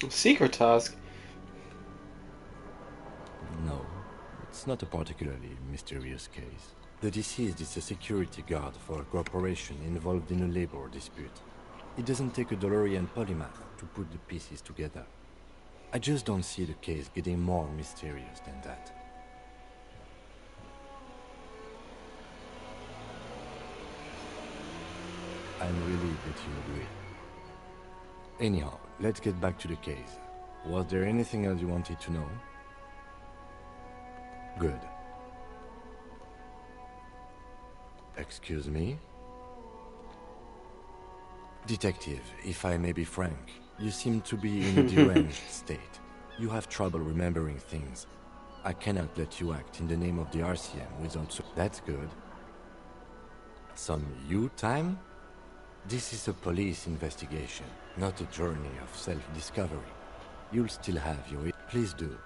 Speaker 1: Secret task?
Speaker 8: No, it's not a particularly mysterious case. The deceased is a security guard for a corporation involved in a labor dispute. It doesn't take a DeLorean polymath to put the pieces together. I just don't see the case getting more mysterious than that. I'm relieved that you agree. Anyhow, let's get back to the case. Was there anything else you wanted to know? Good. Excuse me? Detective, if I may be frank, you seem to be in a deranged state. You have trouble remembering things. I cannot let you act in the name of the RCM without... That's good. Some you time? This is a police investigation, not a journey of self-discovery. You'll still have your... Please do.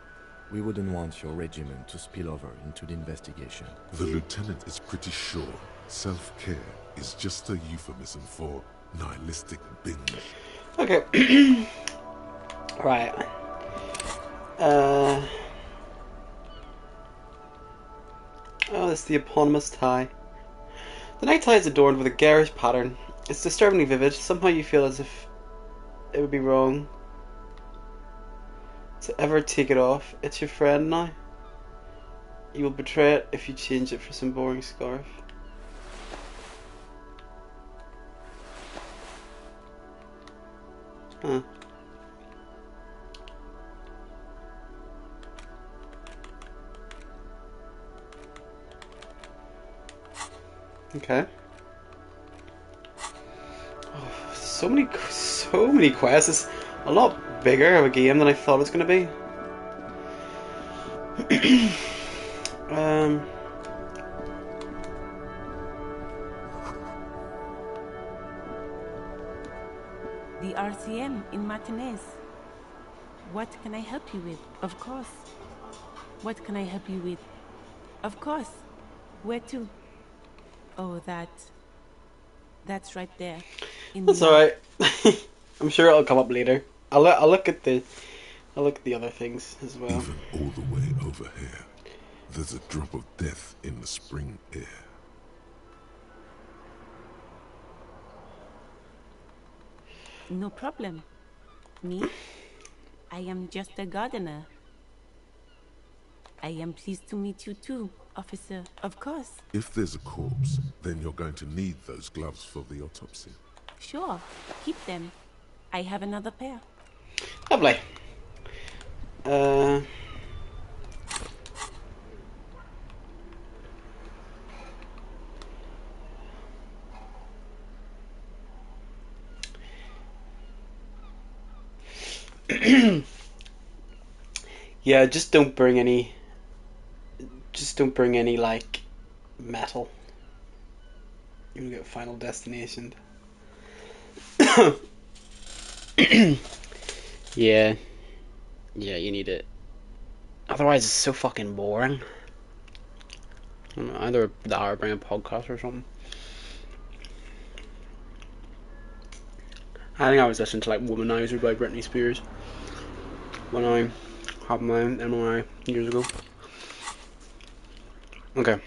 Speaker 8: We wouldn't want your regiment to spill over into the investigation.
Speaker 4: The lieutenant is pretty sure Self-care is just a euphemism for nihilistic binge.
Speaker 1: Okay. Right. Oh, it's the eponymous tie. The necktie is adorned with a garish pattern. It's disturbingly vivid. Somehow you feel as if it would be wrong to ever take it off. It's your friend now. You will betray it if you change it for some boring scarf. Huh. Okay. Oh, so many quests. It's a lot bigger of a game than I thought it was going to be.
Speaker 10: The RCM in Martinez. What can I help you with? Of course. What can I help you with? Of course. Where to? Oh, that's right there.
Speaker 1: That's alright. I'm sure it'll come up later. I'll look at the other things as well.
Speaker 4: Even all the way over here, there's a drop of death in the spring air.
Speaker 10: No problem. Me? I am just a gardener. I am pleased to meet you too, officer. Of course.
Speaker 4: If there's a corpse, then you're going to need those gloves for the autopsy.
Speaker 10: Sure. Keep them. I have another pair.
Speaker 1: Lovely. Yeah, just don't bring any like metal. You'll get Final Destination. Yeah, you need it. Otherwise, it's so fucking boring. I don't know, either that or bring a podcast or something. I think I was listening to like Womanizer by Britney Spears when I had my MRI years ago. Okay.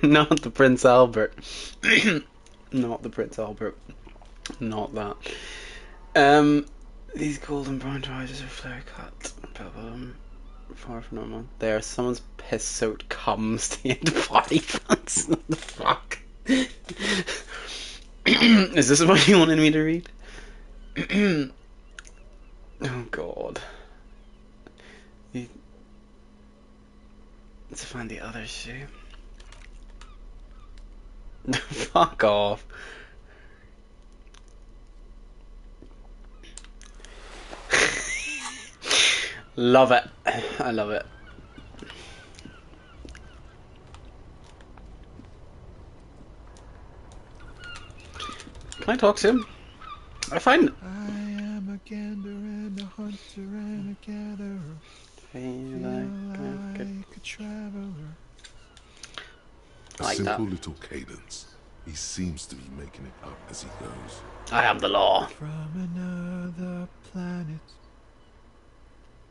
Speaker 1: Not the Prince Albert. Not the Prince Albert. Not that. These golden brown trousers are flare cut. Far from normal. There, someone's piss-soaked cum stained body pants. What the fuck? Is this what you wanted me to read? Oh god. Let's find the other shoe. Fuck off. Love it. I love it. Can I talk to him? I find...
Speaker 11: I am a gander and a hunter and a gatherer. Feel like a traveler.
Speaker 4: A
Speaker 1: like
Speaker 4: simple
Speaker 1: that.
Speaker 4: little cadence. He seems to be making it up as he goes.
Speaker 1: I am the law.
Speaker 11: From another planet.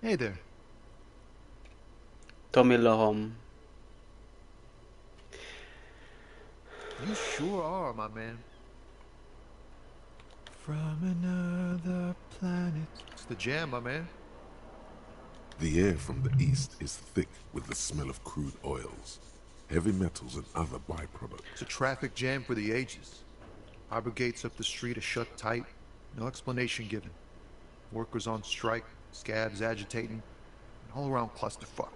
Speaker 11: Hey there.
Speaker 1: Tommy Lahom.
Speaker 11: You sure are, my man. From another planet. It's the jam, my man.
Speaker 4: The air from the east is thick with the smell of crude oils, heavy metals and other byproducts.
Speaker 11: It's a traffic jam for the ages. Harbor gates up the street are shut tight. No explanation given. Workers on strike, scabs agitating, an all-around clusterfuck.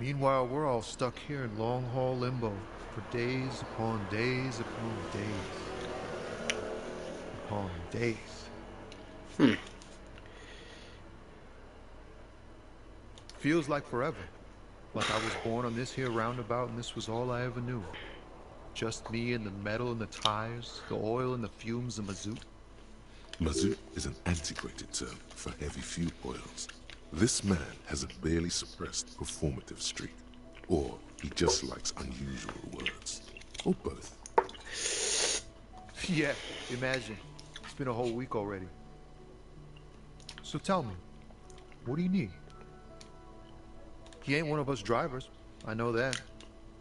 Speaker 11: Meanwhile, we're all stuck here in long-haul limbo for days upon days upon days. Upon days. Feels like forever. Like I was born on this here roundabout and this was all I ever knew. Just me and the metal and the tires, the oil and the fumes of mazout.
Speaker 4: Mazout is an antiquated term for heavy fuel oils. This man has a barely suppressed performative streak, or he just likes unusual words, or both.
Speaker 11: Yeah, imagine. It's been a whole week already. So tell me, what do you need? He ain't one of us drivers. I know that.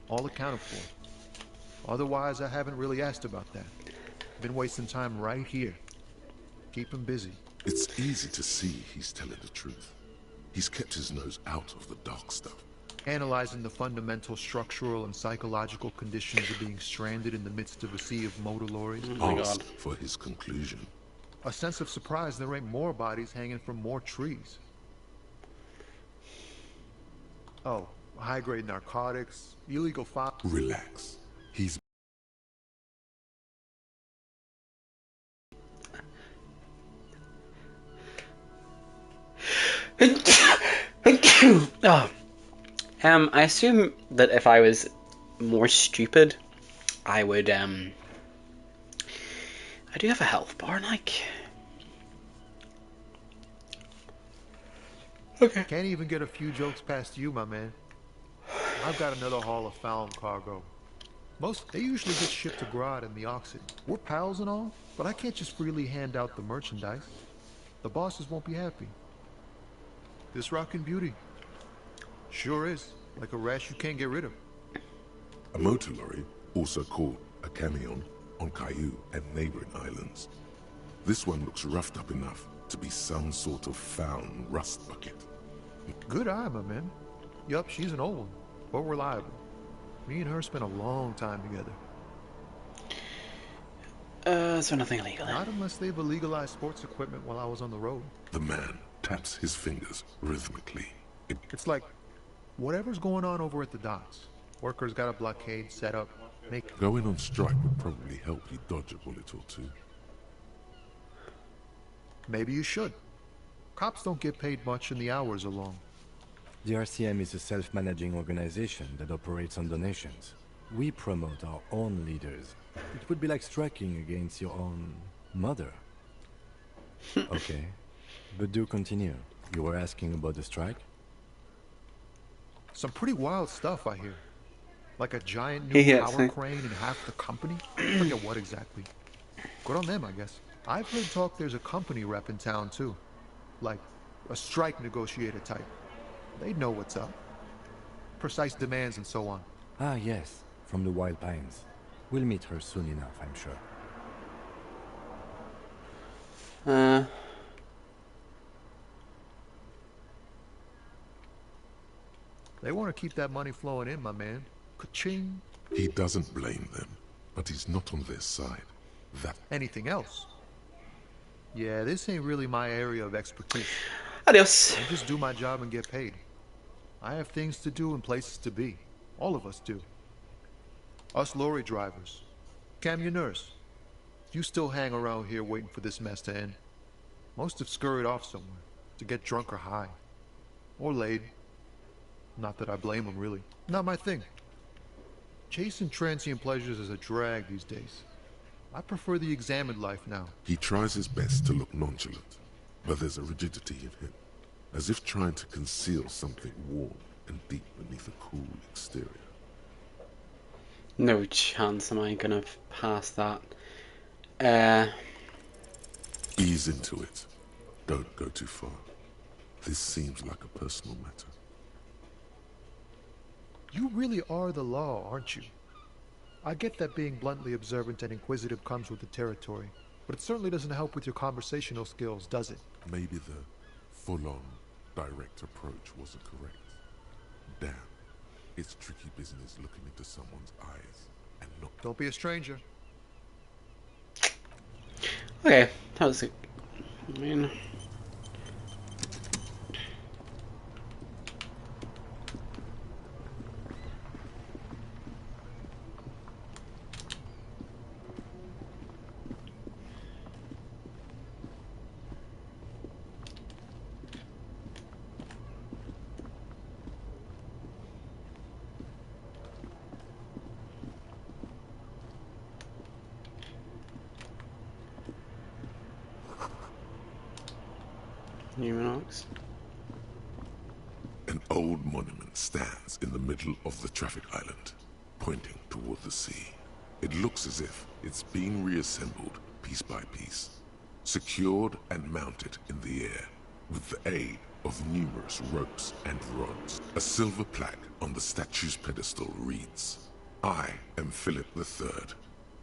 Speaker 11: All accounted for. Otherwise, I haven't really asked about that. Been wasting time right here. Keep him busy.
Speaker 4: It's easy to see he's telling the truth. He's kept his nose out of the dark stuff.
Speaker 11: Analyzing the fundamental structural and psychological conditions of being stranded in the midst of a sea of motor lorries.
Speaker 4: Asked for his conclusion.
Speaker 11: A sense of surprise there ain't more bodies hanging from more trees. Oh, high-grade narcotics, illegal file.
Speaker 4: Relax. He's...
Speaker 1: Oh. I assume that if I was more stupid, I would, I do have a health bar, like... Okay.
Speaker 11: Can't even get a few jokes past you, my man. I've got another haul of found cargo. They usually get shipped to Grodd and the Oxid. We're pals and all, but I can't just freely hand out the merchandise. The bosses won't be happy. This rockin' beauty. Sure is. Like a rash you can't get rid of.
Speaker 4: A motor lorry, also called a camion, on Caillou and neighboring islands. This one looks roughed up enough to be some sort of found rust bucket.
Speaker 11: Good eye, my man. Yup, she's an old one, but reliable. Me and her spent a long time together.
Speaker 1: So nothing illegal then?
Speaker 11: Not unless they've illegalized sports equipment while I was on the road.
Speaker 4: The man taps his fingers rhythmically.
Speaker 11: It's like, whatever's going on over at the docks. Workers got a blockade set up.
Speaker 4: Going on strike would probably help you dodge a bullet or two.
Speaker 11: Maybe you should. Cops don't get paid much and the hours are long.
Speaker 8: The RCM is a self-managing organization that operates on donations. We promote our own leaders. It would be like striking against your own mother. Okay, but do continue. You were asking about the strike?
Speaker 11: Some pretty wild stuff, I hear. Like a giant new power
Speaker 1: same.
Speaker 11: crane in half the company? I forget what exactly. Good on them, I guess. I've heard talk there's a company rep in town, too. Like, a strike negotiator type. They'd know what's up. Precise demands and so on.
Speaker 8: Ah, yes, from the Wild Pines. We'll meet her soon enough, I'm sure.
Speaker 11: They want to keep that money flowing in, my man. Ka-ching.
Speaker 4: He doesn't blame them, but he's not on their side.
Speaker 11: Anything else? Yeah, this ain't really my area of expertise.
Speaker 1: Adios.
Speaker 11: I just do my job and get paid. I have things to do and places to be. All of us do. Us lorry drivers. Camionneurs. You still hang around here waiting for this mess to end. Most have scurried off somewhere. To get drunk or high. Or laid. Not that I blame them, really. Not my thing. Chasing transient pleasures is a drag these days. I prefer the examined life now.
Speaker 4: He tries his best to look nonchalant, but there's a rigidity in him, as if trying to conceal something warm and deep beneath a cool exterior.
Speaker 1: No chance am I gonna pass that.
Speaker 4: Ease into it. Don't go too far. This seems like a personal matter.
Speaker 11: You really are the law, aren't you? I get that being bluntly observant and inquisitive comes with the territory, but it certainly doesn't help with your conversational skills, does it?
Speaker 4: Maybe the full-on, direct approach wasn't correct. Damn, it's tricky business looking into someone's eyes and not...
Speaker 11: Don't be a stranger.
Speaker 1: Okay, that was... I mean... Pneumanox.
Speaker 4: old monument stands in the middle of the traffic island, pointing toward the sea. It looks as if it's being reassembled piece by piece, secured and mounted in the air with the aid of numerous ropes and rods. A silver plaque on the statue's pedestal reads, "I am Philip III,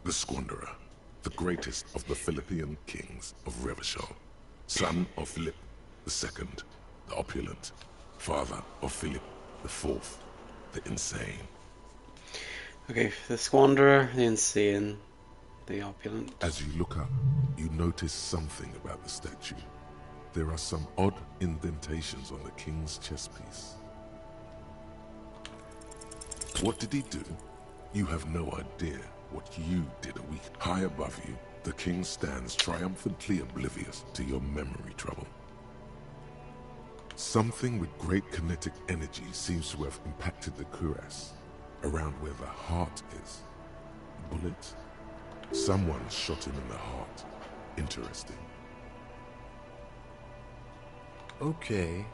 Speaker 4: the Squanderer, the greatest of the Philippian kings of Revachol, son of Philip II, the opulent, father of Philip IV, the insane."
Speaker 1: Okay, the Squanderer, the Insane, the Opulent.
Speaker 4: As you look up, you notice something about the statue. There are some odd indentations on the king's chest piece. What did he do? You have no idea what you did a week. High above you, the king stands triumphantly oblivious to your memory trouble. Something with great kinetic energy seems to have impacted the cuirass, around where the heart is. Bullet? Someone shot him in the heart. Interesting.
Speaker 8: Okay,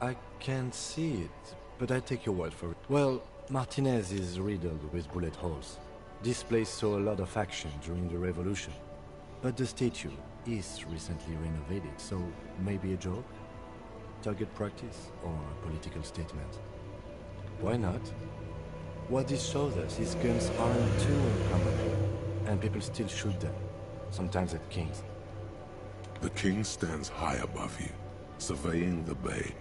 Speaker 8: I can't see it, but I take your word for it. Well, Martinez is riddled with bullet holes. This place saw a lot of action during the revolution, but the statue is recently renovated, so maybe a joke? Target practice or a political statement? Why not? What this shows us is guns aren't too uncommon, and people still shoot them, sometimes at kings.
Speaker 4: The king stands high above you, surveying the bay.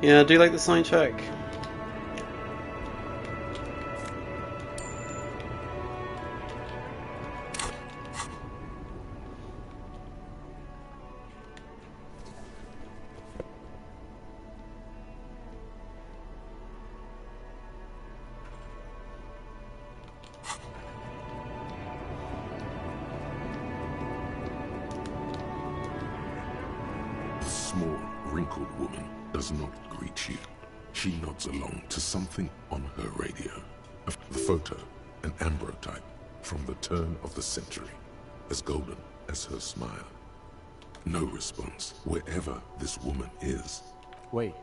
Speaker 1: Yeah, I do like the soundtrack.
Speaker 4: The small, wrinkled woman does not greet you. She nods along to something on her radio. The photo, an ambrotype from the turn of the century, as golden as her smile. No response wherever this woman is.
Speaker 8: Wait.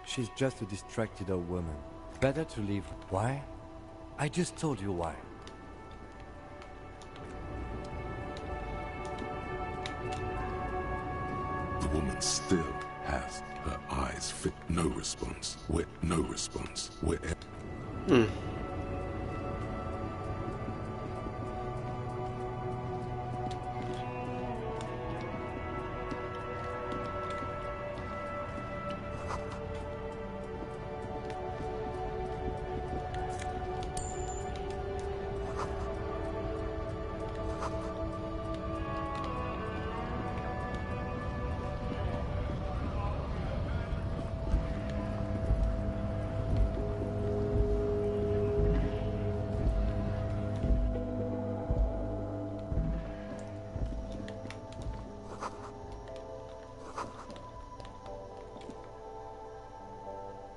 Speaker 8: She's just a distracted old woman. Better to leave. Why? I just told you why.
Speaker 4: The woman still has her eyes fit. No response. No response. Wherever.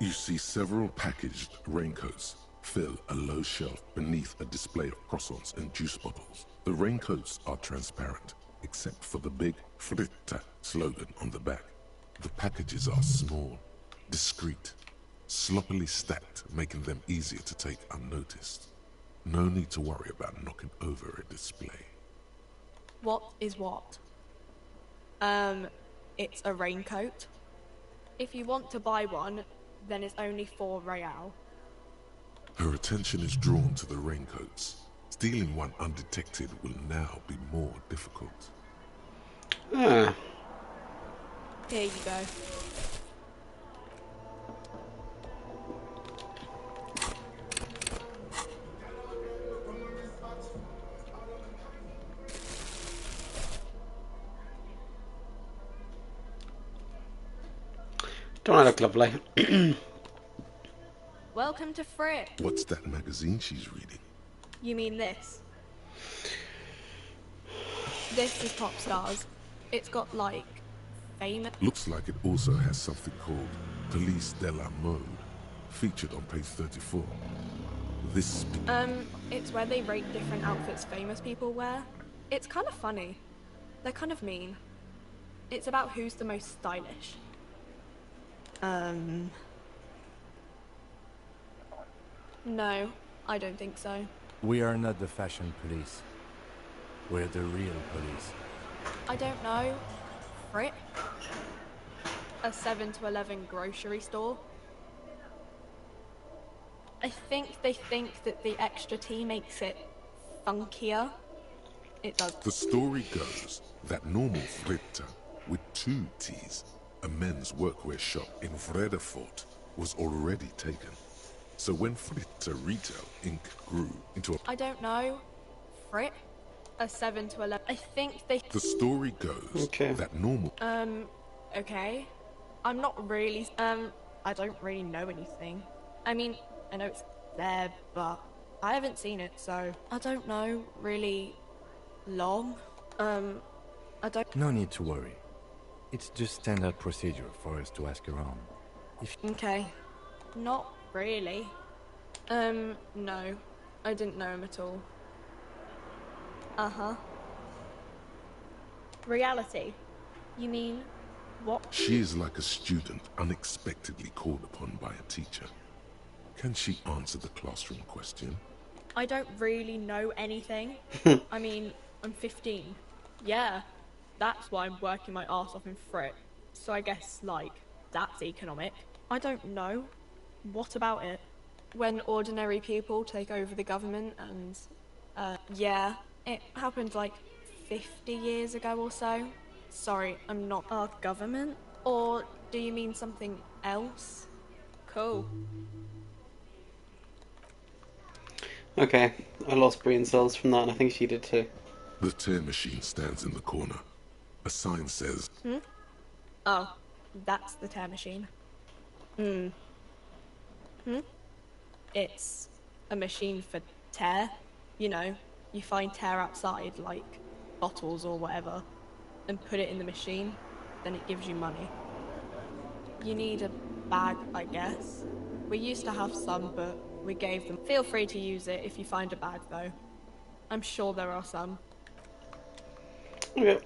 Speaker 4: You see several packaged raincoats fill a low shelf beneath a display of croissants and juice bottles. The raincoats are transparent, except for the big Fritta slogan on the back. The packages are small, discreet, sloppily stacked, making them easier to take unnoticed. No need to worry about knocking over a display.
Speaker 12: What is what? It's a raincoat. If you want to buy one, then it's only 4 real.
Speaker 4: Her attention is drawn to the raincoats. Stealing one undetected will now be more difficult.
Speaker 1: Ah.
Speaker 12: Here you go.
Speaker 1: Don't I look lovely?
Speaker 12: Welcome to Frick.
Speaker 4: What's that magazine she's reading?
Speaker 12: You mean this? This is Pop Stars. It's got like famous.
Speaker 4: Looks like it also has something called Police de la Mode, featured on page 34. This
Speaker 12: It's where they rate different outfits famous people wear. It's kind of funny. They're kind of mean. It's about who's the most stylish. No, I don't think so.
Speaker 8: We are not the fashion police. We're the real police.
Speaker 12: I don't know. Frick? A 7 to 11 grocery store? I think they think that the extra T makes it funkier. It does.
Speaker 4: The story goes that normal Fritta, with 2 T's, a men's workwear shop in Vredefort, was already taken. So when Fritta Retail Inc. grew into a...
Speaker 12: I don't know. Frick? A 7 to 11. I think they...
Speaker 4: The story goes that normal...
Speaker 12: Okay. I'm not really... I don't really know anything. I mean, I know it's there, but I haven't seen it, so... I don't know really long. I don't...
Speaker 8: No need to worry. It's just standard procedure for us to ask around. If...
Speaker 12: Okay. Not really. No. I didn't know him at all. Uh-huh. Reality? You mean... what?
Speaker 4: She is like a student unexpectedly called upon by a teacher. Can she answer the classroom question?
Speaker 12: I don't really know anything. I mean, I'm 15. Yeah, that's why I'm working my arse off in Frick. So I guess, like, that's economic. I don't know. What about it? When ordinary people take over the government and, yeah, it happened like 50 years ago or so. Sorry, I'm not our government. Or do you mean something else? Cool.
Speaker 1: Okay, I lost brain cells from that, and I think she did too.
Speaker 4: The tear machine stands in the corner. A sign says...
Speaker 12: Oh, that's the tear machine. It's a machine for tear. You know, you find tear outside, like bottles or whatever, and put it in the machine, then it gives you money. You need a bag, I guess. We used to have some, but we gave them. Feel free to use it if you find a bag, though. I'm sure there are some.
Speaker 1: Okay.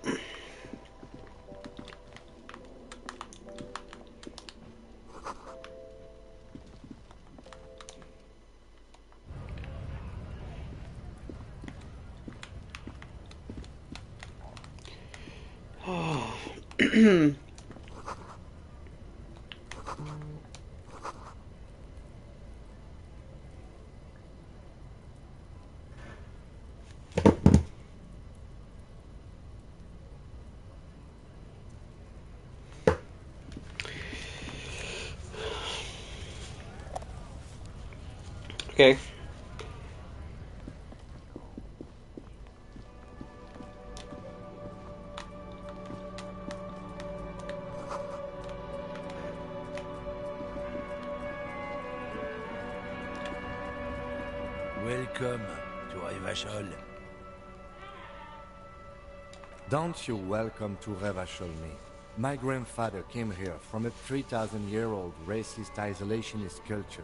Speaker 1: Okay.
Speaker 2: Welcome to Revachol.
Speaker 8: Don't you welcome to Revachol me. My grandfather came here from a 3,000-year-old racist isolationist culture,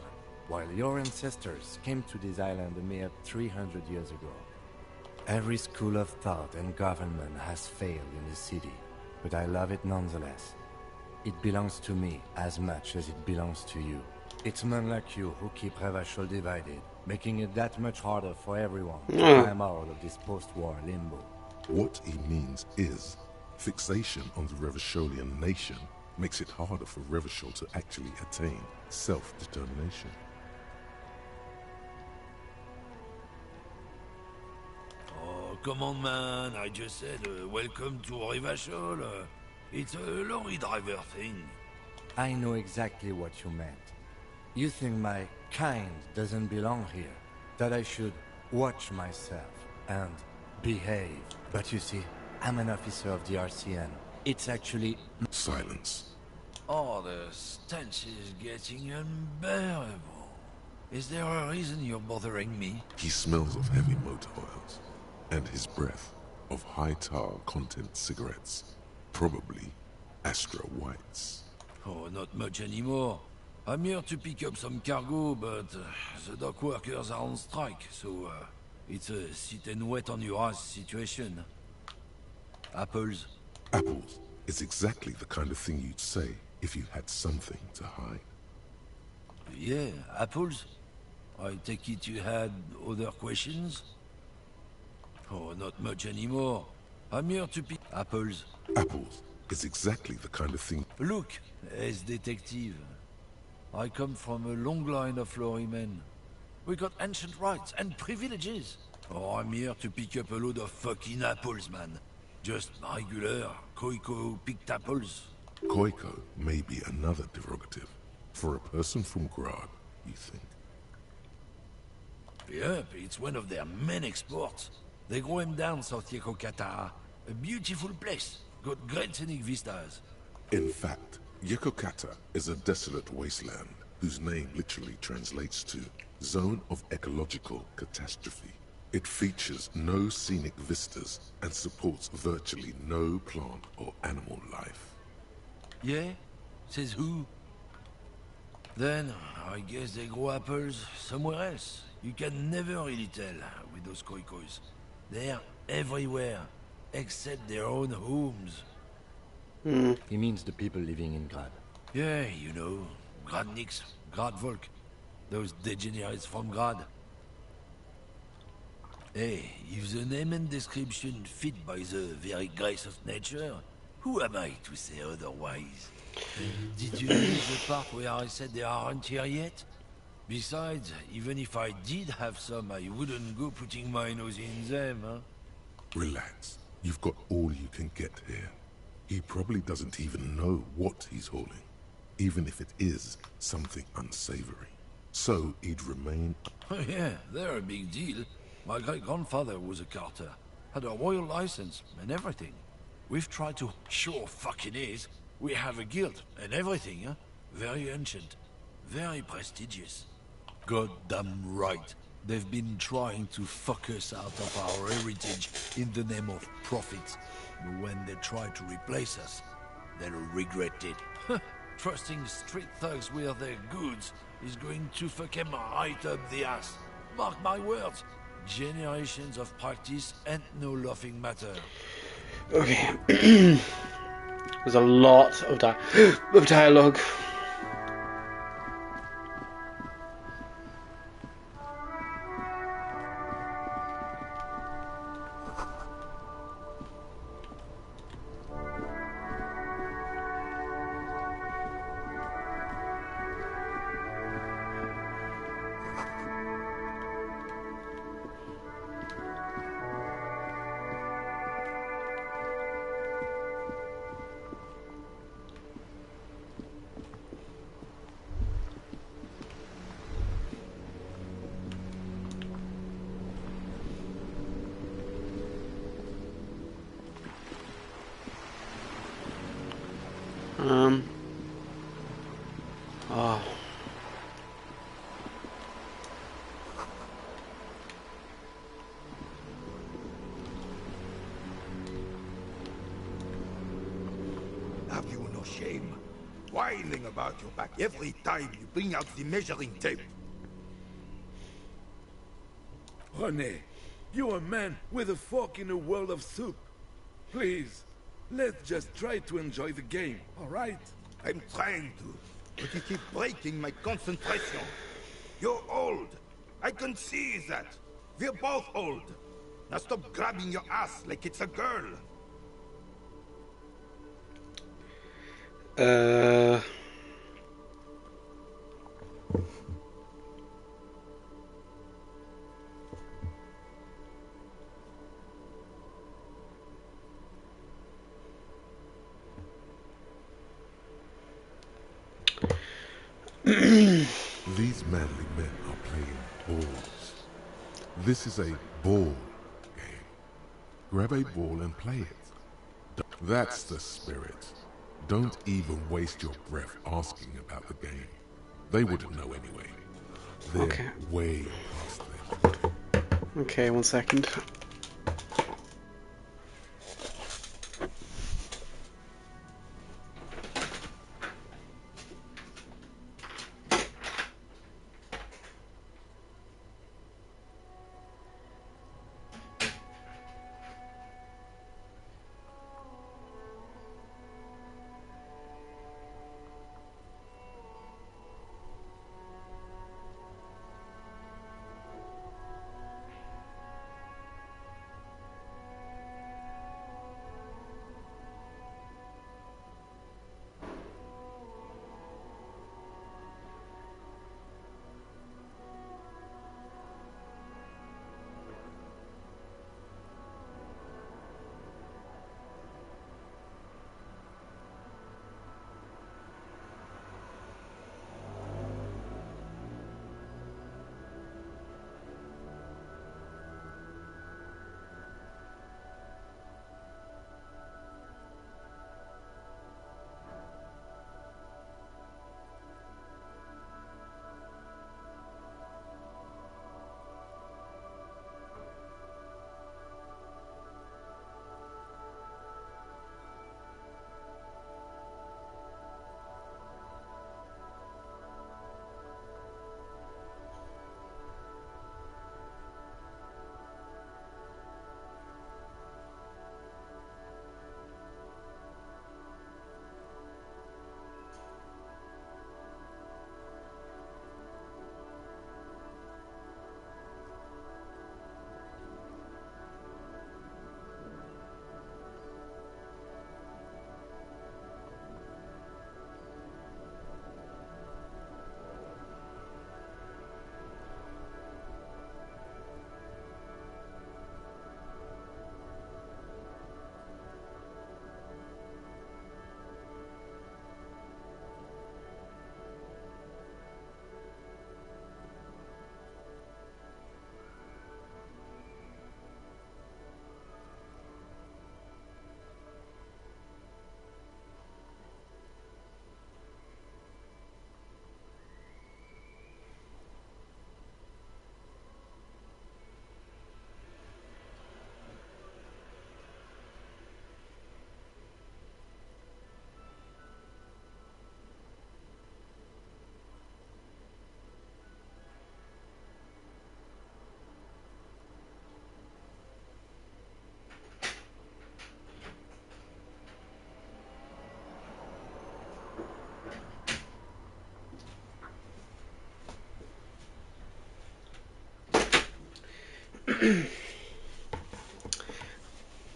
Speaker 8: while your ancestors came to this island a mere 300 years ago. Every school of thought and government has failed in the city, but I love it nonetheless. It belongs to me as much as it belongs to you. It's men like you who keep Revachol divided, making it that much harder for everyone to climb out of this post-war limbo.
Speaker 4: What he means is, fixation on the Revacholian nation makes it harder for Revachol to actually attain self-determination.
Speaker 2: Oh, come on, man. I just said, welcome to Revachol. It's a lorry driver thing.
Speaker 8: I know exactly what you meant. You think my kind doesn't belong here, that I should watch myself and behave. But you see, I'm an officer of the RCN. It's actually...
Speaker 4: Silence.
Speaker 2: Oh, the stench is getting unbearable. Is there a reason you're bothering me?
Speaker 4: He smells of heavy motor oils, and his breath of high tar content cigarettes. Probably Astra Whites.
Speaker 13: Oh, not much anymore. I'm here to pick up some cargo, but the dock workers are on strike, so it's a sit and wait on your ass situation. Apples?
Speaker 4: Apples is exactly the kind of thing you'd say if you had something to hide.
Speaker 13: Yeah, apples? I take it you had other questions? Oh, not much anymore. I'm here to pick apples.
Speaker 4: Apples is exactly the kind of thing...
Speaker 13: Look, as detective, I come from a long line of lorrymen. We got ancient rights and privileges. Oh, I'm here to pick up a load of fucking apples, man. Just regular Koiko picked apples.
Speaker 4: Koiko may be another derogative. For a person from Grad, you think?
Speaker 13: Yep, it's one of their main exports. They grow him down South Yekokata. A beautiful place. Got great scenic vistas.
Speaker 4: In fact, Yekokata is a desolate wasteland whose name literally translates to Zone of Ecological Catastrophe. It features no scenic vistas and supports virtually no plant or animal life.
Speaker 13: Yeah? Says who? Then, I guess they grow apples somewhere else. You can never really tell with those koikos. They're everywhere, except their own homes.
Speaker 8: He means the people living in Grad.
Speaker 13: Yeah, you know, Gradniks, Gradvolk, those degenerates from Grad. Hey, if the name and description fit by the very grace of nature, who am I to say otherwise? Did you miss the part where I said they aren't here yet? Besides, even if I did have some, I wouldn't go putting my nose in them, huh?
Speaker 4: Relax. You've got all you can get here. He probably doesn't even know what he's hauling, even if it is something unsavory. So he'd remain...
Speaker 13: Oh yeah, they're a big deal. My great-grandfather was a carter, had a royal license and everything. We've tried to... Sure fucking is. We have a guild and everything, huh? Very ancient, very prestigious. Goddamn right. They've been trying to fuck us out of our heritage in the name of profit. But when they try to replace us, they'll regret it. Trusting street thugs with their goods is going to fuck them right up the ass. Mark my words. Generations of practice and no laughing matter.
Speaker 1: Okay. There's a lot of dialogue. Oh.
Speaker 2: Have you no shame? Whining about your back every time you bring out the measuring tape.
Speaker 14: René, you're a man with a fork in a world of soup. Please, let's just try to enjoy the game, all right?
Speaker 2: I'm trying to, but you keep breaking my concentration. You're old. I can see that. We're both old. Now stop grabbing your ass like it's a girl.
Speaker 4: These manly men are playing balls. This is a ball game. Grab a ball and play it. That's the spirit. Don't even waste your breath asking about the game. They wouldn't know anyway. They're way past them.
Speaker 1: Okay, 1 second.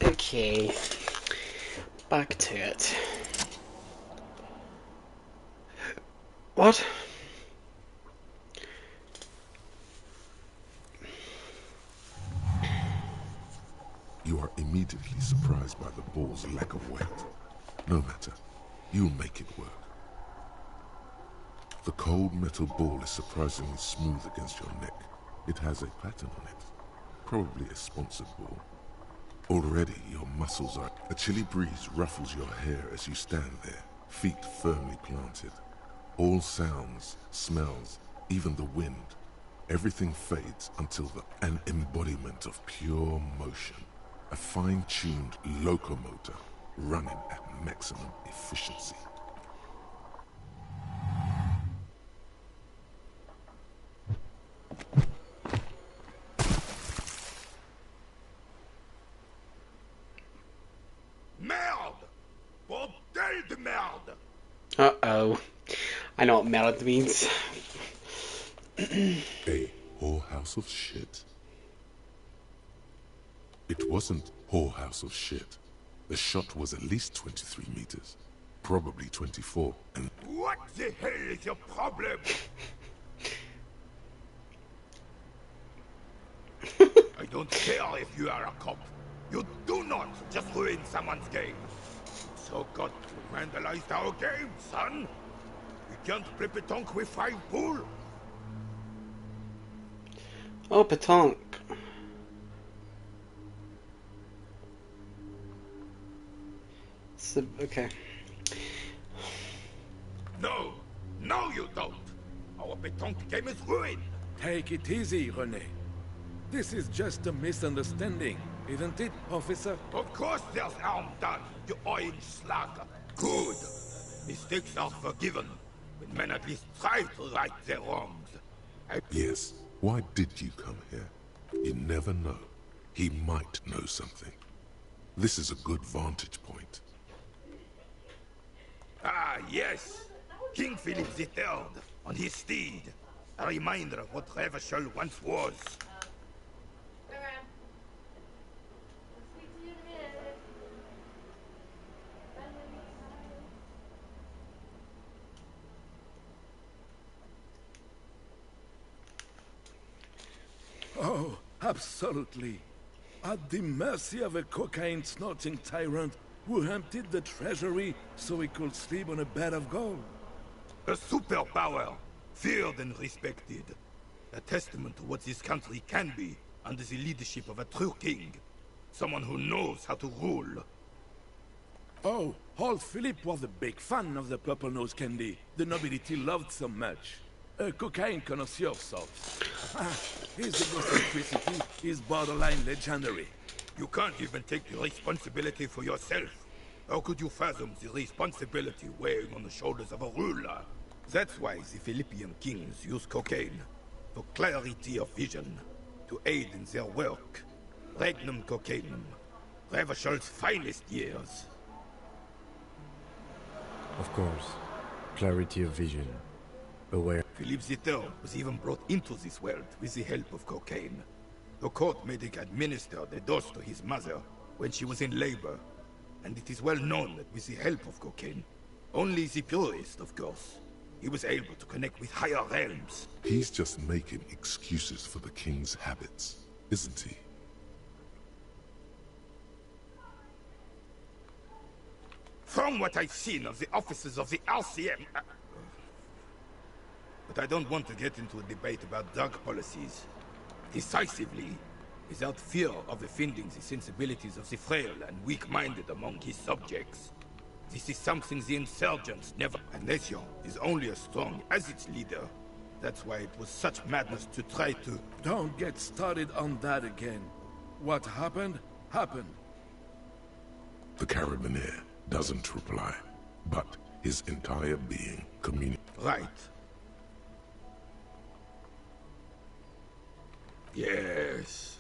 Speaker 1: Okay, back to it. What?
Speaker 4: You are immediately surprised by the ball's lack of weight. No matter, you'll make it work. The cold metal ball is surprisingly smooth against your neck. It has a pattern on it, probably a sponsored ball. Already your muscles are... A chilly breeze ruffles your hair as you stand there, feet firmly planted. All sounds, smells, even the wind, everything fades until an embodiment of pure motion. A fine-tuned locomotor running at maximum efficiency.
Speaker 14: Merde! Bordel de merde!
Speaker 1: Uh-oh. I know what merde means.
Speaker 4: A whorehouse of shit? It wasn't whorehouse of shit. The shot was at least 23 meters. Probably 24, and...
Speaker 14: What the hell is your problem? I don't care if you are a cop. You do not just ruin someone's game. So got to vandalize our game, son. We can't play pétanque with 5 bull.
Speaker 1: Oh, pétanque. So, okay.
Speaker 14: No, no you don't. Our pétanque game is ruined. Take it easy, René. This is just a misunderstanding, isn't it, officer? Of course there's harm done, you orange slug. Good. Mistakes are forgiven, when men at least try to right their wrongs.
Speaker 4: Yes, why did you come here? You never know. He might know something. This is a good vantage point.
Speaker 14: Ah, yes. King Philip III, on his steed. A reminder of what Revachol once was.
Speaker 15: Oh, absolutely. At the mercy of a cocaine-snorting tyrant who emptied the treasury so he could sleep on a bed of gold.
Speaker 14: A superpower, feared and respected. A testament to what this country can be under the leadership of a true king. Someone who knows how to rule.
Speaker 15: Oh, old Philip was a big fan of the purple nose candy the nobility loved so much. A cocaine connoisseur of sorts. His egocentricity is borderline legendary.
Speaker 14: You can't even take the responsibility for yourself. How could you fathom the responsibility weighing on the shoulders of a ruler? That's why the Philippian kings use cocaine. For clarity of vision. To aid in their work. Regnum cocainum. Revachol's finest years.
Speaker 8: Of course. Clarity of vision. Aware.
Speaker 14: Philippe III was even brought into this world with the help of cocaine. The court made him administer the dose to his mother when she was in labor. And it is well known that with the help of cocaine, only the purest, of course, he was able to connect with higher realms.
Speaker 4: He's just making excuses for the king's habits, isn't he?
Speaker 14: From what I've seen of the officers of the RCM... But I don't want to get into a debate about drug policies. Decisively, without fear of offending the sensibilities of the frail and weak-minded among his subjects. This is something the insurgents never... A nation is only as strong as its leader. That's why it was such madness to try to...
Speaker 15: Don't get started on that again. What happened, happened.
Speaker 4: The Carabinier doesn't reply, but his entire being communicates.
Speaker 14: Right. Yes,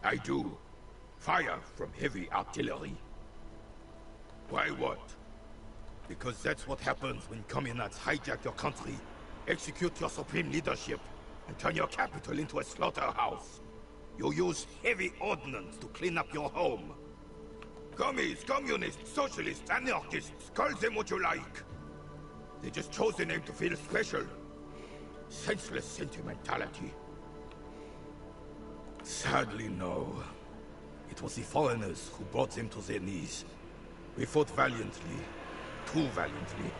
Speaker 14: I do. Fire from heavy artillery. Why what? Because that's what happens when communards hijack your country, execute your supreme leadership, and turn your capital into a slaughterhouse. You use heavy ordnance to clean up your home. Commies, communists, socialists, anarchists, call them what you like. They just chose the name to feel special. Senseless sentimentality. Sadly, no. It was the foreigners who brought them to their knees. We fought valiantly. Too valiantly.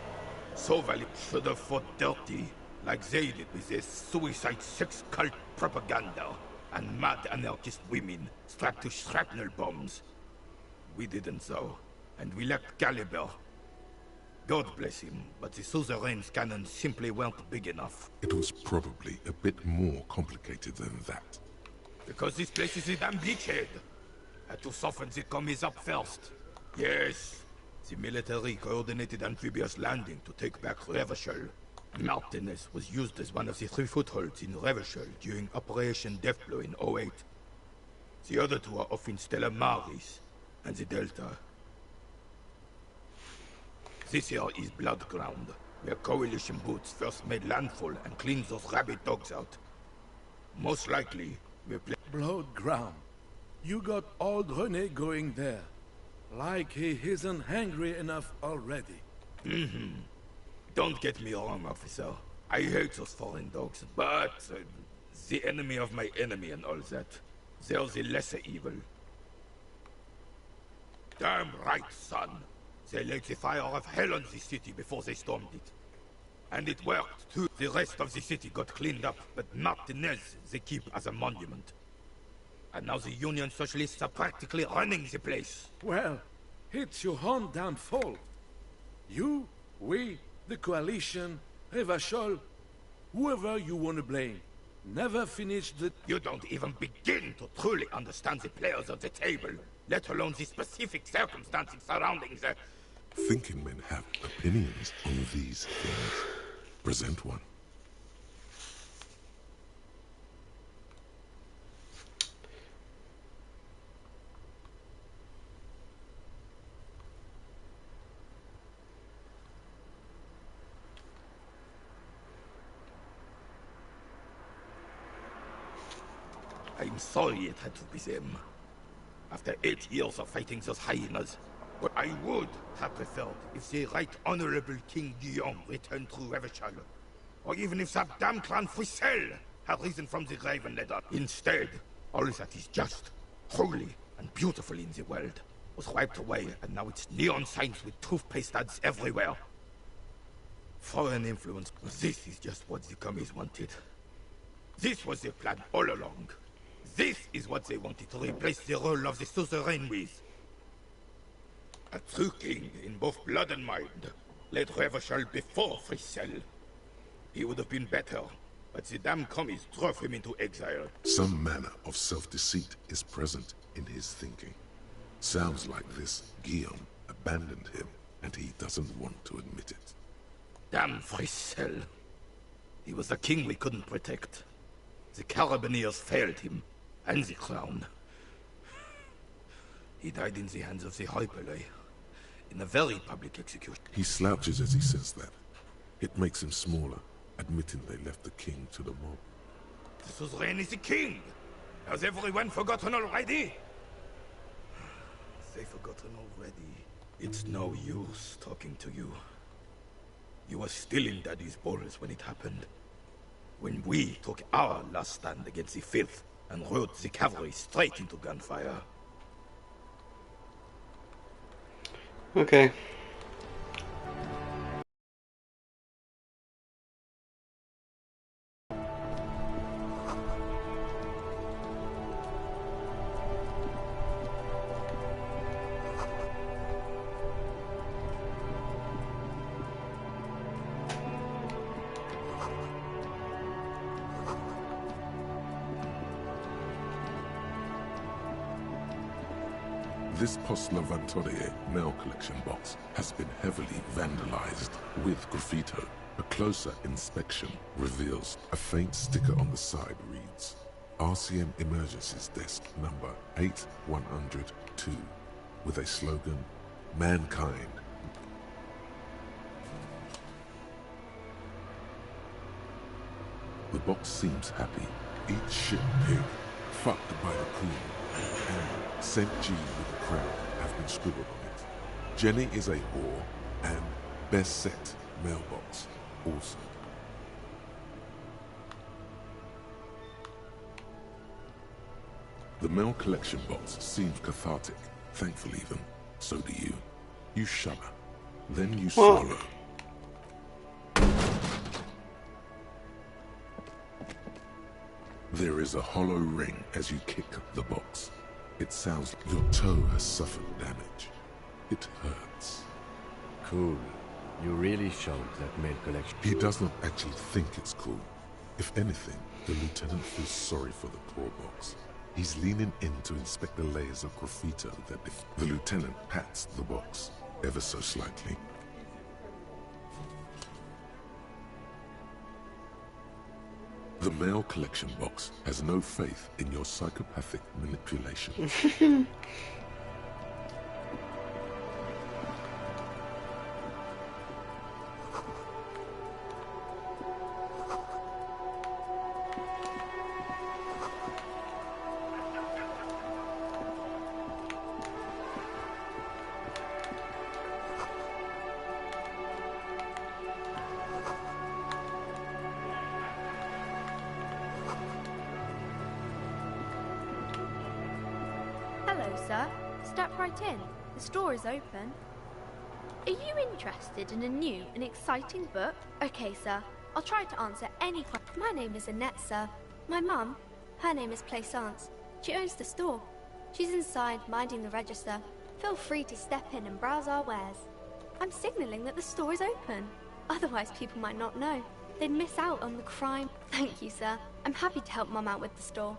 Speaker 14: So valiant, should have fought dirty, like they did with their suicide sex cult propaganda and mad anarchist women strapped to shrapnel bombs. We didn't though, and we lacked caliber. God bless him, but the suzerain's cannons simply weren't big enough.
Speaker 4: It was probably a bit more complicated than that.
Speaker 14: Because this place is a damn beachhead. Had to soften the commies up first. Yes, the military coordinated amphibious landing to take back Revachol. Martinez was used as one of the 3 footholds in Revachol during Operation Deathblow in 08. The other 2 are off in Stella Maris and the Delta. This here is Blood Ground, where Coalition boots first made landfall and cleaned those rabid dogs out. Most likely, we're
Speaker 15: Blood Ground. You got old René going there. Like he isn't hungry enough already.
Speaker 14: Don't get me wrong, officer. I hate those foreign dogs, but the enemy of my enemy and all that. They're the lesser evil. Damn right, son. They laid the fire of hell on the city before they stormed it. And it worked, too. The rest of the city got cleaned up, but Martinez they keep as a monument. And now the Union Socialists are practically running the place.
Speaker 15: Well, it's your own damn fault. You, we, the Coalition, Revachol, whoever you want to blame, never finished the...
Speaker 14: You don't even begin to truly understand the players at the table, let alone the specific circumstances surrounding the...
Speaker 4: Thinking men have opinions on these things. Present one.
Speaker 14: I'm sorry it had to be them. After 8 years of fighting those hyenas, but I would have preferred if the Right Honorable King Guillaume returned to Revachol, or even if that damn clan Frisell had risen from the grave and led up. Instead, all that is just, holy, and beautiful in the world was wiped away, and now it's neon signs with toothpaste ads everywhere. Foreign influence. This is just what the commies wanted. This was their plan all along. This is what they wanted to replace the role of the suzerain with. A true king in both blood and mind led Revachol before Frisell. He would have been better, but the damn commies drove him into exile.
Speaker 4: Some manner of self-deceit is present in his thinking. Sounds like this Guillaume abandoned him, and he doesn't want to admit it.
Speaker 14: Damn Frisell. He was the king we couldn't protect. The Carabineers failed him, and the crown. He died in the hands of the Hyperlay, in a very public execution.
Speaker 4: He slouches as he says that. It makes him smaller, admitting they left the king to the mob.
Speaker 14: The suzerain is the king! Has everyone forgotten already? They've forgotten already. It's no use talking to you. You were still in Daddy's balls when it happened. When we took our last stand against the filth and rode the cavalry straight into gunfire.
Speaker 1: Okay.
Speaker 4: This Post Levantorie mail collection box has been heavily vandalized with graffito. A closer inspection reveals a faint sticker on the side reads, RCM Emergencies Desk number 8102, with a slogan, Mankind. The box seems happy. Eat shit, pig. fucked by the Queen, and St. G with a crown have been scribbled on it. Jenny is a whore, and best set mailbox also. The mail collection box seems cathartic, thankful even. So do you. You shudder. Then you swallow. There is a hollow ring as you kick the box. It sounds like your toe has suffered damage. It hurts.
Speaker 8: Cool. You really showed that mail collection.
Speaker 4: He does not actually think it's cool. If anything, the lieutenant feels sorry for the poor box. He's leaning in to inspect the layers of graffito that if the lieutenant pats the box ever so slightly. The mail collection box has no faith in your psychopathic manipulations.
Speaker 16: Hello, sir. Step right in. The store is open. Are you interested in a new and exciting book? Okay, sir. I'll try to answer any question. My name is Annette, sir. My mum, her name is Plaisance. She owns the store. She's inside, minding the register. Feel free to step in and browse our wares. I'm signalling that the store is open. Otherwise, people might not know. They'd miss out on the crime. Thank you, sir. I'm happy to help Mum out with the store.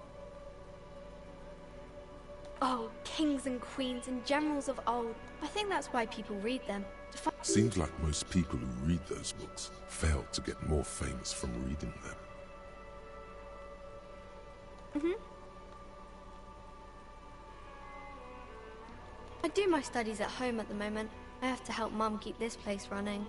Speaker 16: Oh, kings and queens and generals of old. I think that's why people read them.
Speaker 4: Seems like most people who read those books fail to get more famous from reading them.
Speaker 16: I do my studies at home at the moment. I have to help Mum keep this place running.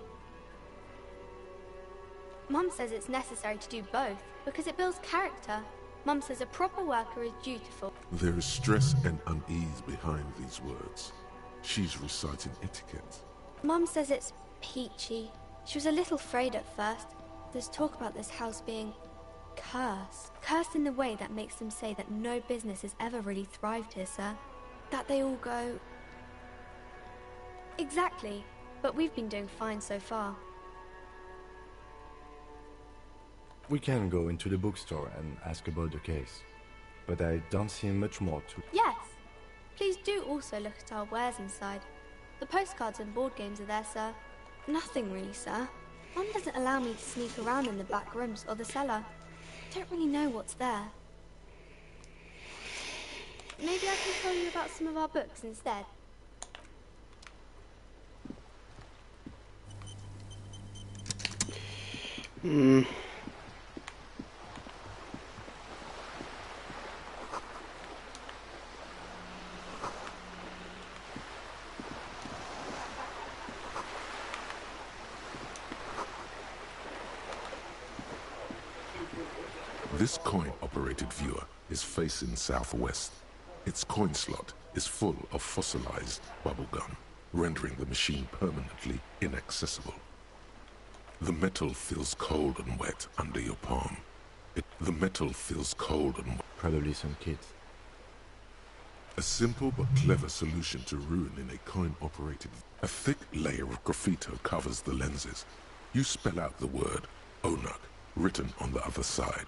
Speaker 16: Mum says it's necessary to do both because it builds character. Mum says a proper worker is dutiful.
Speaker 4: There is stress and unease behind these words. She's reciting etiquette.
Speaker 16: Mum says it's peachy. She was a little afraid at first. There's talk about this house being cursed. Cursed in the way that makes them say that no business has ever really thrived here, sir. That they all go... Exactly. But we've been doing fine so far.
Speaker 8: We can go into the bookstore and ask about the case, but I don't see much more to...
Speaker 16: Yes! Please do also look at our wares inside. The postcards and board games are there, sir. Nothing really, sir. Mum doesn't allow me to sneak around in the back rooms or the cellar. I don't really know what's there. Maybe I can tell you about some of our books instead.
Speaker 4: This coin-operated viewer is facing southwest. Its coin slot is full of fossilized bubblegum, rendering the machine permanently inaccessible. The metal feels cold and wet under your palm. The metal feels cold and wet.
Speaker 8: Probably some kids.
Speaker 4: A simple but clever solution to ruining a coin-operated... A thick layer of graffito covers the lenses. You spell out the word Onuk, written on the other side,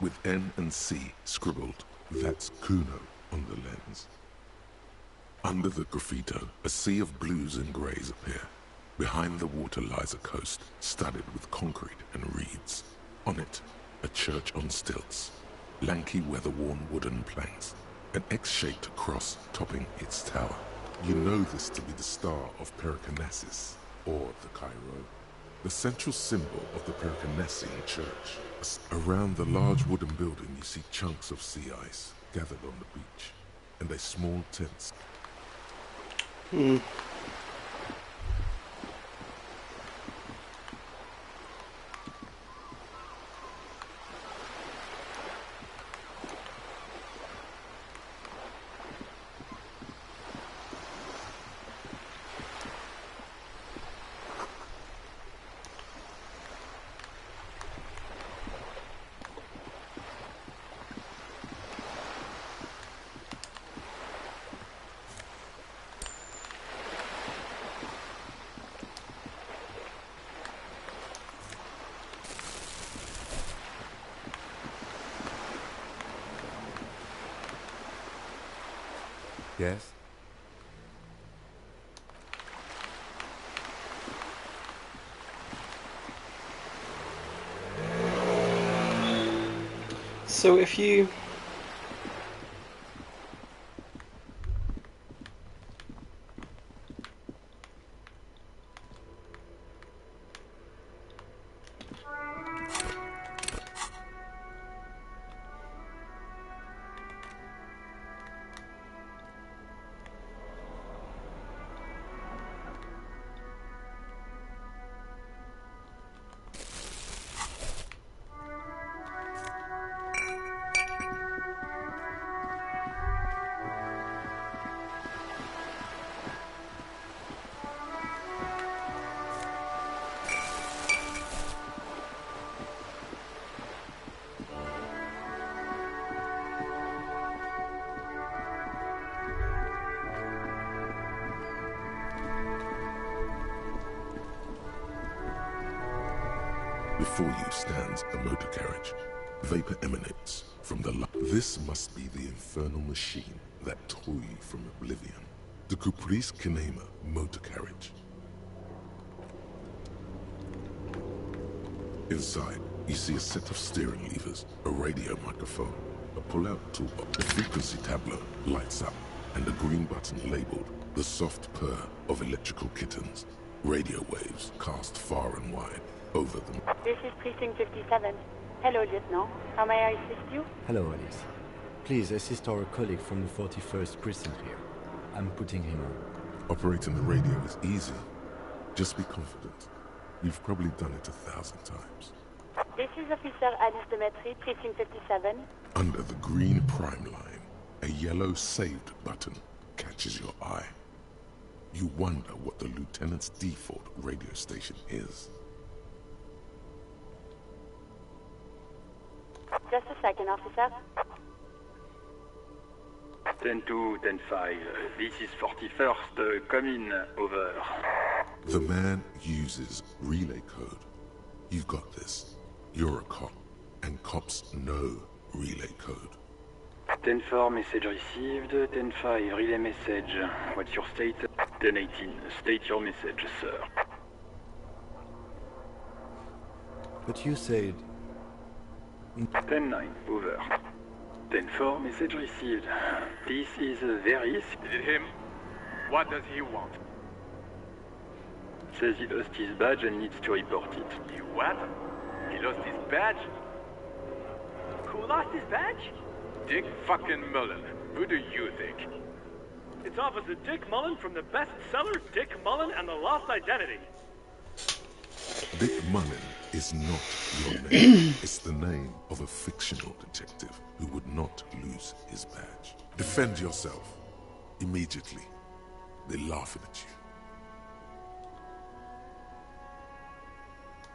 Speaker 4: with N and C scribbled. That's Kuno on the lens. Under the graffito, a sea of blues and greys appear. Behind the water lies a coast, studded with concrete and reeds. On it, a church on stilts, lanky weather-worn wooden planks, an X-shaped cross topping its tower. You know this to be the Star of Pericarnassus, or the Cairo, the central symbol of the Pericarnassian church. Around the large wooden building you see chunks of sea ice gathered on the beach, and a small tent.
Speaker 8: Yes?
Speaker 1: So if you...
Speaker 4: Before you stands a motor carriage. Vapor emanates from the This must be the infernal machine that tore you from oblivion. The Caprice Kinema motor carriage. Inside, you see a set of steering levers, a radio microphone, a pull-out toolbox. The frequency tableau lights up, and a green button labeled the soft purr of electrical kittens. Radio waves cast far and wide over them.
Speaker 17: This is Precinct 57. Hello, Lieutenant. How may I assist you?
Speaker 8: Hello, Alice. Please assist our colleague from the 41st precinct here. I'm putting him on.
Speaker 4: Operating the radio is easy. Just be confident. You've probably done it 1,000 times.
Speaker 17: This is Officer Alice Demetri, Precinct 57.
Speaker 4: Under the green prime line, a yellow saved button catches your eye. You wonder what the lieutenant's default radio station is.
Speaker 17: Just a second, officer.
Speaker 18: 10-2, 10-5. This is 41st. Come in. Over.
Speaker 4: The man uses relay code. You've got this. You're a cop, and cops know relay code.
Speaker 18: 10-4, message received. 10-5, relay message. What's your state? 10-18, state your message, sir.
Speaker 8: But you said...
Speaker 18: 10-9, over. 10-4, message received. This is very... Is
Speaker 14: it him? What does he want?
Speaker 18: Says he lost his badge and needs to report it.
Speaker 14: He what? He lost his badge?
Speaker 19: Who lost his badge?
Speaker 14: Dick fucking Mullen. Who do you think?
Speaker 19: It's Officer Dick Mullen from the bestseller Dick Mullen and the Lost Identity.
Speaker 4: Dick Mullen is not your name. It's the name of a fictional detective who would not lose his badge. Defend yourself. Immediately. They're laughing at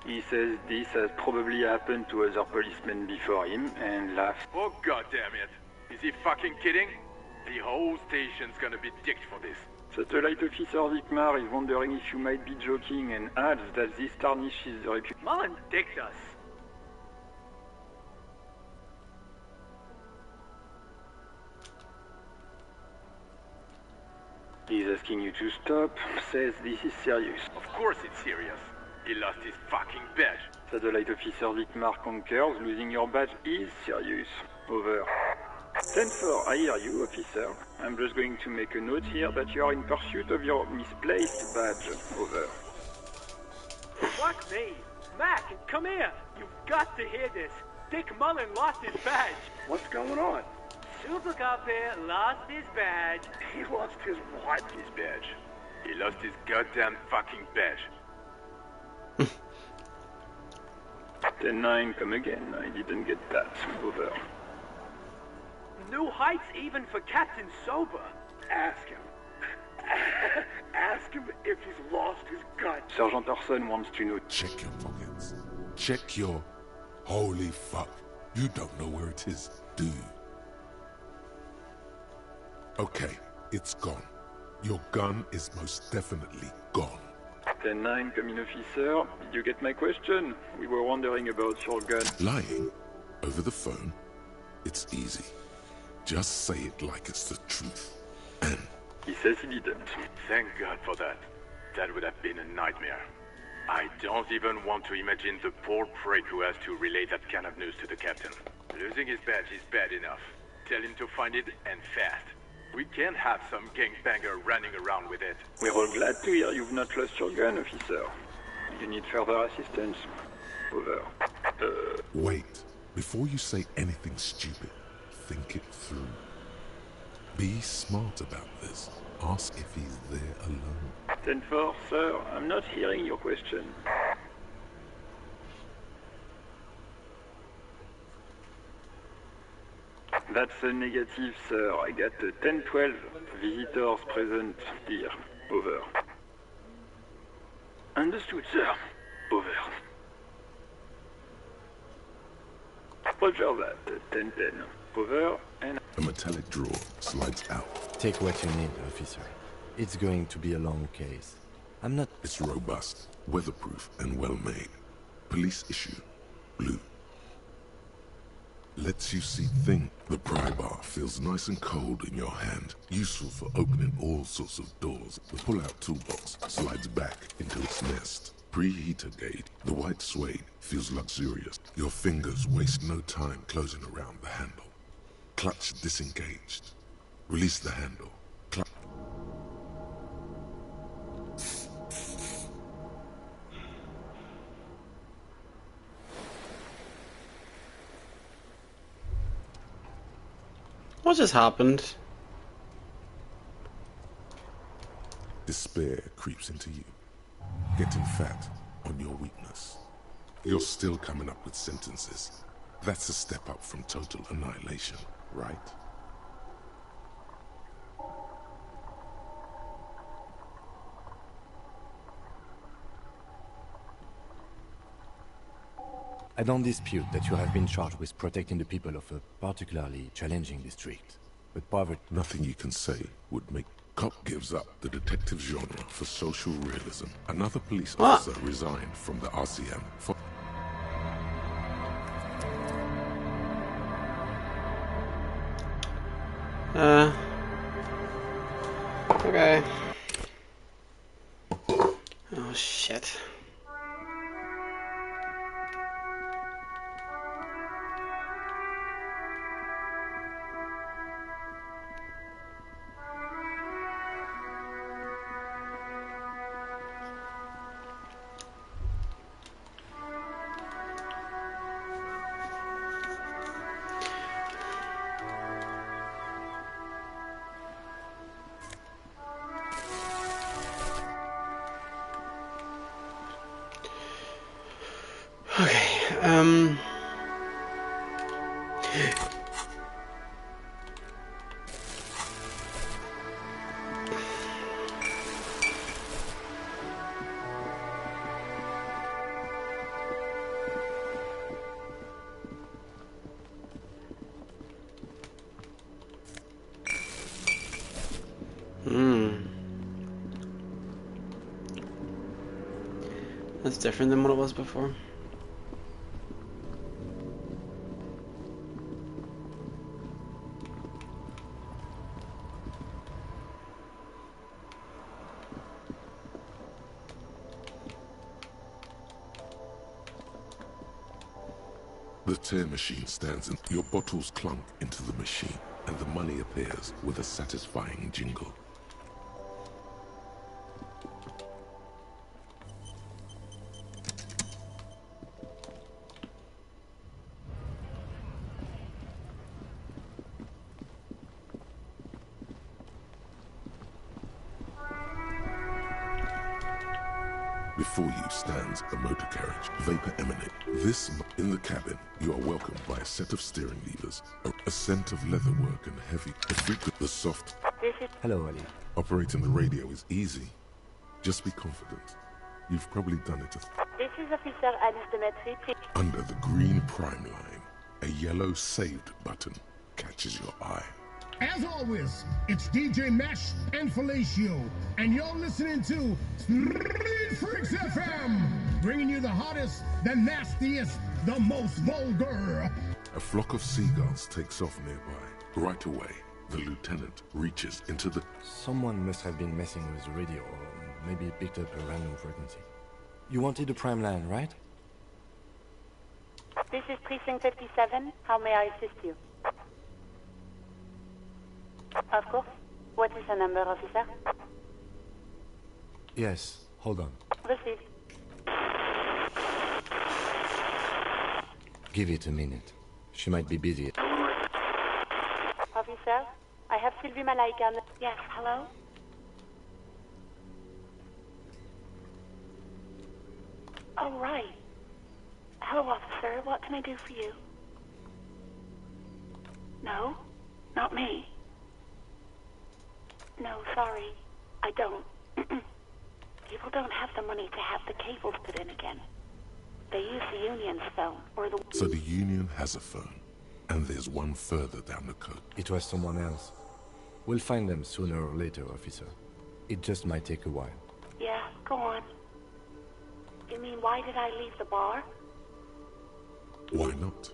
Speaker 4: you.
Speaker 18: He says this has probably happened to other policemen before him and laughs.
Speaker 14: Oh goddammit. Is he fucking kidding? The whole station's gonna be dicked for this.
Speaker 18: Satellite Officer Vikmar is wondering if you might be joking and adds that this tarnishes the reputation.
Speaker 19: Mullen dicked us.
Speaker 18: He's asking you to stop, says this is serious.
Speaker 14: Of course it's serious. He lost his fucking badge.
Speaker 18: Satellite Officer Vikmar concurs, losing your badge is serious. Over. 10-4, I hear you, officer. I'm just going to make a note here that you are in pursuit of your misplaced badge. Over.
Speaker 19: Fuck me. Mac, come here. You've got to hear this. Dick Mullen lost his badge.
Speaker 14: What's going on?
Speaker 19: Super Cop here lost his badge.
Speaker 14: He lost his what? His badge. He lost his goddamn fucking badge.
Speaker 18: 10-9, come again. I didn't get that. Over.
Speaker 19: New heights even for Captain Sober.
Speaker 14: Ask him. Ask him if he's lost his gut.
Speaker 18: Sergeant Orson wants to know.
Speaker 4: Check your pockets. Check your... Holy fuck. You don't know where it is, do you? Okay, it's gone. Your gun is most definitely gone.
Speaker 18: 10-9, come in, officer. Did you get my question? We were wondering about your gun.
Speaker 4: Lying? Over the phone? It's easy. Just say it like it's the truth. And
Speaker 18: he says he didn't.
Speaker 14: Thank God for that. That would have been a nightmare. I don't even want to imagine the poor prick who has to relay that kind of news to the captain. Losing his badge is bad enough. Tell him to find it, and fast. We can't have some gangbanger running around with it.
Speaker 18: We're all glad to hear you've not lost your gun, officer. You need further assistance? Over.
Speaker 4: wait, before you say anything stupid, think it through. Be smart about this. Ask if he's there alone.
Speaker 18: 10-4, sir, I'm not hearing your question. That's a negative, sir. I got a 10-12. Visitors present here. Over. Understood, sir. Over. Roger that. 10-10. Over and...
Speaker 4: A metallic drawer slides out.
Speaker 8: Take what you need, officer. It's going to be a long case. I'm not...
Speaker 4: It's robust, weatherproof, and well-made. Police issue. Blue. Lets you see things. The pry bar feels nice and cold in your hand. Useful for opening all sorts of doors. The pull-out toolbox slides back into its nest. Preheater gauge. The white suede feels luxurious. Your fingers waste no time closing around the handle. Clutch disengaged. Release the handle. Clutch.
Speaker 1: What just happened?
Speaker 4: Despair creeps into you, getting fat on your weakness. You're still coming up with sentences. That's a step up from total annihilation, right?
Speaker 8: I don't dispute that you have been charged with protecting the people of a particularly challenging district. But poverty...
Speaker 4: Nothing you can say would make... Cop gives up the detective genre for social realism. Another police officer resigned from the RCM for...
Speaker 1: Okay. Oh, shit. Okay, That's different than what it was before.
Speaker 4: The tear machine stands and your bottles clunk into the machine, and the money appears with a satisfying jingle. Before you stands a motor carriage, vapor emanate. In the cabin, you are welcomed by a set of steering levers, a scent of leatherwork and heavy, the soft.
Speaker 8: Hello, Ali.
Speaker 4: Operating the radio is easy. Just be confident. You've probably done it.
Speaker 17: This is Officer Alice Demetri.
Speaker 4: Under the green prime line, a yellow saved button catches your eye.
Speaker 20: As always, it's DJ Mesh and Fellatio, and you're listening to Street Freaks FM, bringing you the hottest, the nastiest, the most vulgar.
Speaker 4: A flock of seagulls takes off nearby. Right away, The lieutenant reaches into the...
Speaker 8: Someone must have been messing with the radio, or maybe picked up a random frequency. You wanted a prime line, right?
Speaker 17: This is Precinct 57. How may I assist you? Of course. What is the number, officer?
Speaker 8: Yes, hold on.
Speaker 17: Received.
Speaker 8: Give it a minute. She might be busy.
Speaker 17: Officer, I have Sylvie Malaika. Yes, hello? Oh, right. Hello, officer. What can I do for you? No? Not me. No, sorry. I don't. People don't have the money to have the cables put in again. They use the union's phone, or the...
Speaker 4: So the union has a phone, and there's one further down the coast.
Speaker 8: It was someone else. We'll find them sooner or later, officer. It just might take a while.
Speaker 17: Yeah, go on. You mean, why did I leave the bar?
Speaker 4: Why not?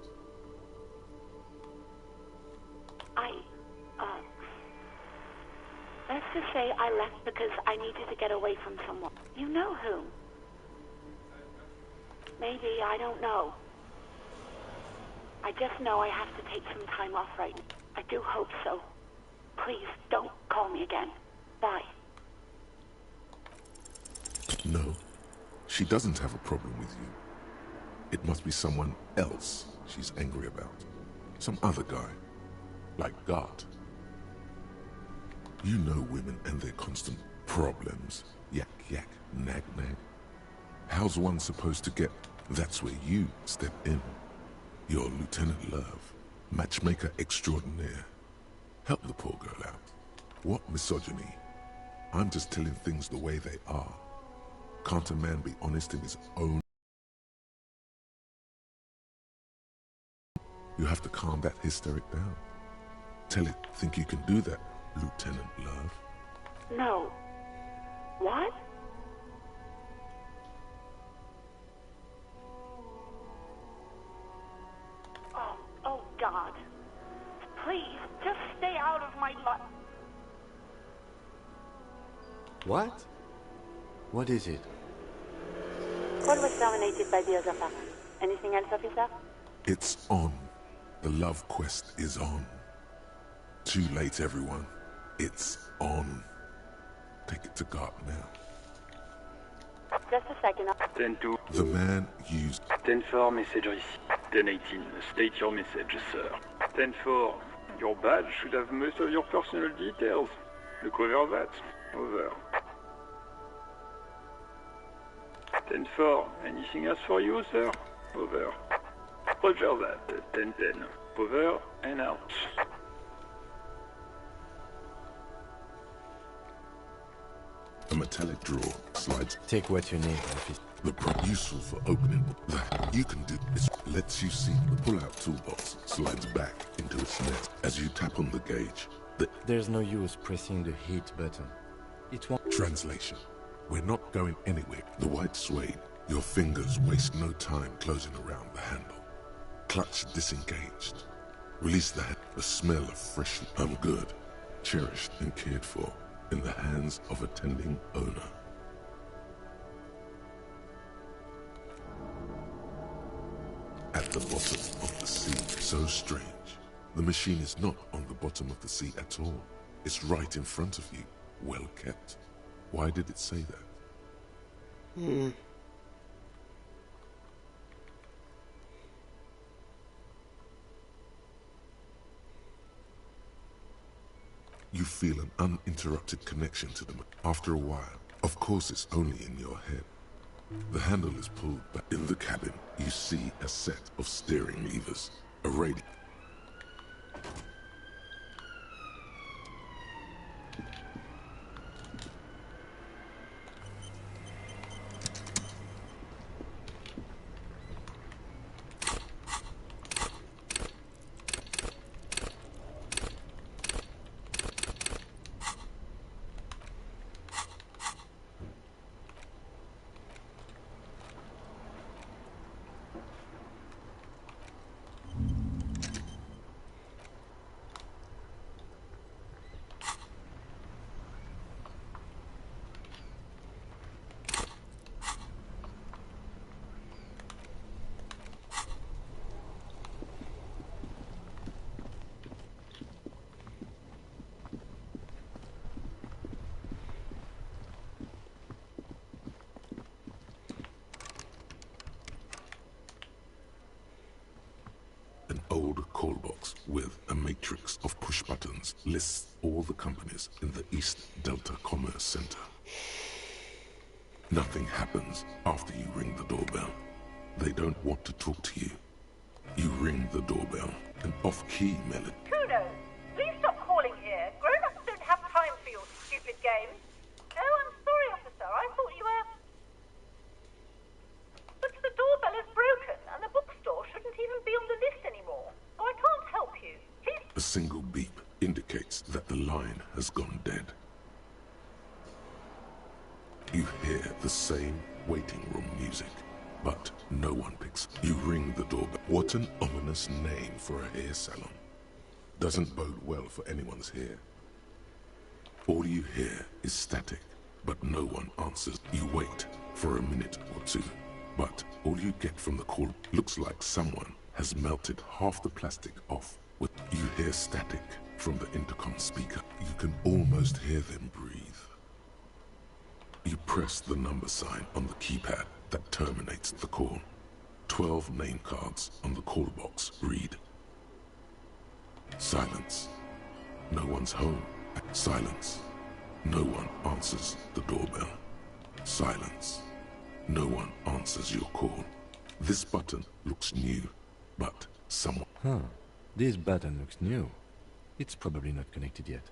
Speaker 17: Let's just say I left because I needed to get away from someone. You know who? Maybe, I don't know. I just know I have to take some time off right now. I do hope so. Please, don't call me again. Bye.
Speaker 4: No, she doesn't have a problem with you. It must be someone else she's angry about. Some other guy. Like Gart. You know women and their constant problems. Yak, yak, nag, nag. How's one supposed to get... That's where you step in. You're Lieutenant Love, matchmaker extraordinaire. Help the poor girl out. What misogyny? I'm just telling things the way they are. Can't a man be honest in his own... You have to calm that hysteric down. Tell it, think you can do that, Lieutenant Love?
Speaker 17: No. What? Oh God. Please, just stay out of my life.
Speaker 8: What? What is it?
Speaker 17: Call was terminated by the other party. Anything else, officer?
Speaker 4: It's on. The love quest is on. Too late, everyone. It's on. Take it to Gart now.
Speaker 17: Just a second.
Speaker 18: 10-2.
Speaker 4: The man used...
Speaker 18: 10-4, messager ici. 10-18, state your message, sir. 10-4, your badge should have most of your personal details. Look over that. Over. 10-4, anything else for you, sir? Over. Roger that. 10-10. Over and out.
Speaker 4: A metallic drawer slides.
Speaker 8: Take what you need, officer.
Speaker 4: The prop useful for opening that you can do is lets you see the pull-out toolbox slides back into its net as you tap on the gauge.
Speaker 8: There's no use pressing the heat button. It won't...
Speaker 4: Translation. We're not going anywhere. The white suede. Your fingers waste no time closing around the handle. Clutch disengaged. Release the hand. The smell of fresh... I'm good. Cherished and cared for. In the hands of a tending owner. At the bottom of the sea. So strange. The machine is not on the bottom of the sea at all. It's right in front of you. Well kept. Why did it say that? You feel an uninterrupted connection to them after a while. Of course, it's only in your head. The handle is pulled back. In the cabin, you see a set of steering levers, a radio. instructions lists all the companies in the East Delta Commerce Center. Nothing happens after you ring the doorbell. They don't want to talk to you. You ring the doorbell, an off-key melody.
Speaker 21: Kudos! Please stop calling here. Grown-ups don't have time for your stupid games. Oh, I'm sorry, officer. I thought you were... But the doorbell is broken, and the bookstore shouldn't even be on the list anymore. So I can't help you. Please...
Speaker 4: A single beep indicates that the line has gone dead. You hear the same waiting room music, but no one picks. You ring the doorbell. What an ominous name for a hair salon. Doesn't bode well for anyone's hair. All you hear is static, but no one answers. You wait for a minute or two, but all you get from the call looks like someone has melted half the plastic off. You hear static from the intercom speaker. You can almost hear them breathe. You press the number sign on the keypad that terminates the call. 12 name cards on the call box read: silence. No one's home. Silence. No one answers the doorbell. Silence. No one answers your call. This button looks new, but someone...
Speaker 8: This button looks new. It's probably not connected yet.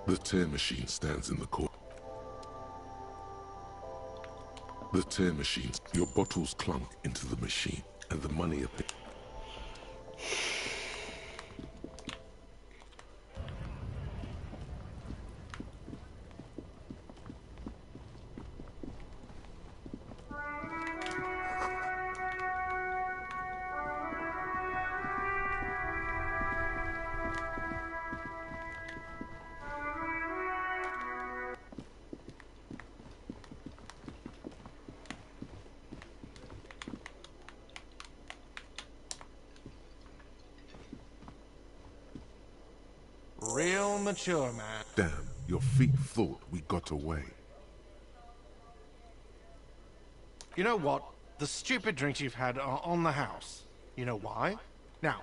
Speaker 4: The tear machine stands in the corner. The tear machines, your bottles clunk into the machine, and the money appears.
Speaker 7: Real mature, man.
Speaker 4: Damn, Your feet thought we got away.
Speaker 7: You know what? The stupid drinks you've had are on the house. You know why? Now,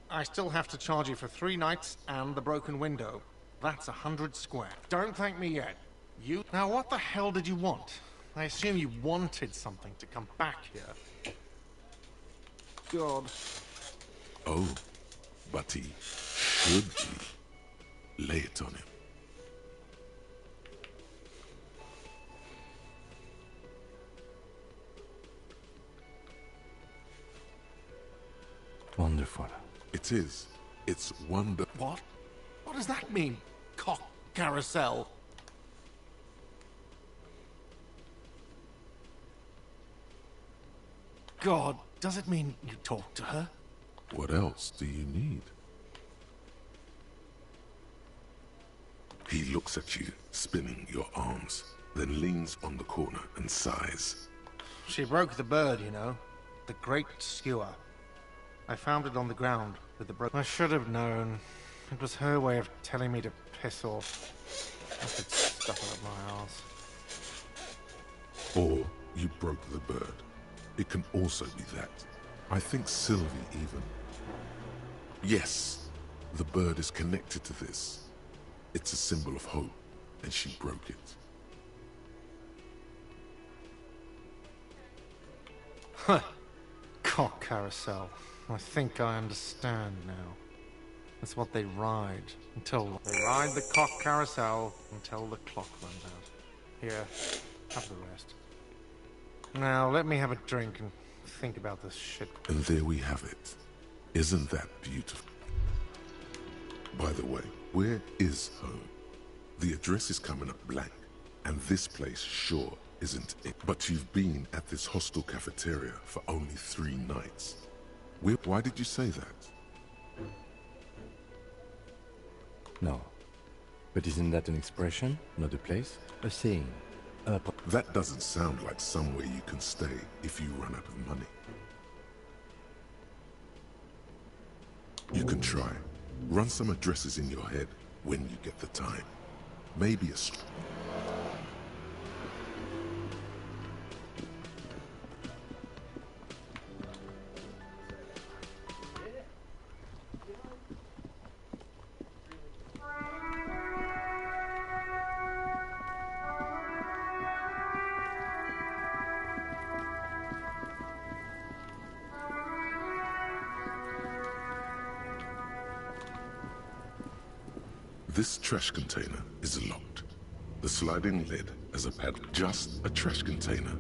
Speaker 7: I still have to charge you for 3 nights and the broken window. That's 100 square. Don't thank me yet. You... Now, what the hell did you want? I assume you wanted something to come back here. God.
Speaker 4: Oh, but he should be. Lay it on him.
Speaker 8: Wonderful.
Speaker 4: It is. It's wonder...
Speaker 7: What? What does that mean? Cock carousel? God, does it mean you talk to her?
Speaker 4: What else do you need? He looks at you, spinning your arms, then leans on the corner and sighs.
Speaker 7: She broke the bird, you know. The great skewer. I found it on the ground with the I should have known. It was her way of telling me to piss off. I could stuff it up my arse.
Speaker 4: Or you broke the bird. It can also be that. I think Sylvie even. Yes, the bird is connected to this. It's a symbol of hope, and she broke it.
Speaker 7: Huh. Cock carousel. I think I understand now. That's what they ride until... They ride the cock carousel until the clock runs out. Here, have the rest. Now, let me have a drink and think about this shit.
Speaker 4: And there we have it. Isn't that beautiful? By the way, where is home? The address is coming up blank, and this place sure isn't it. But you've been at this hostel cafeteria for only 3 nights. Why did you say that?
Speaker 8: No. But isn't that an expression, not a place? A saying?
Speaker 4: That doesn't sound like somewhere you can stay if you run out of money. You can try. Run some addresses in your head when you get the time. Maybe a... This trash container is locked. The sliding lid has a pad. Just a trash container.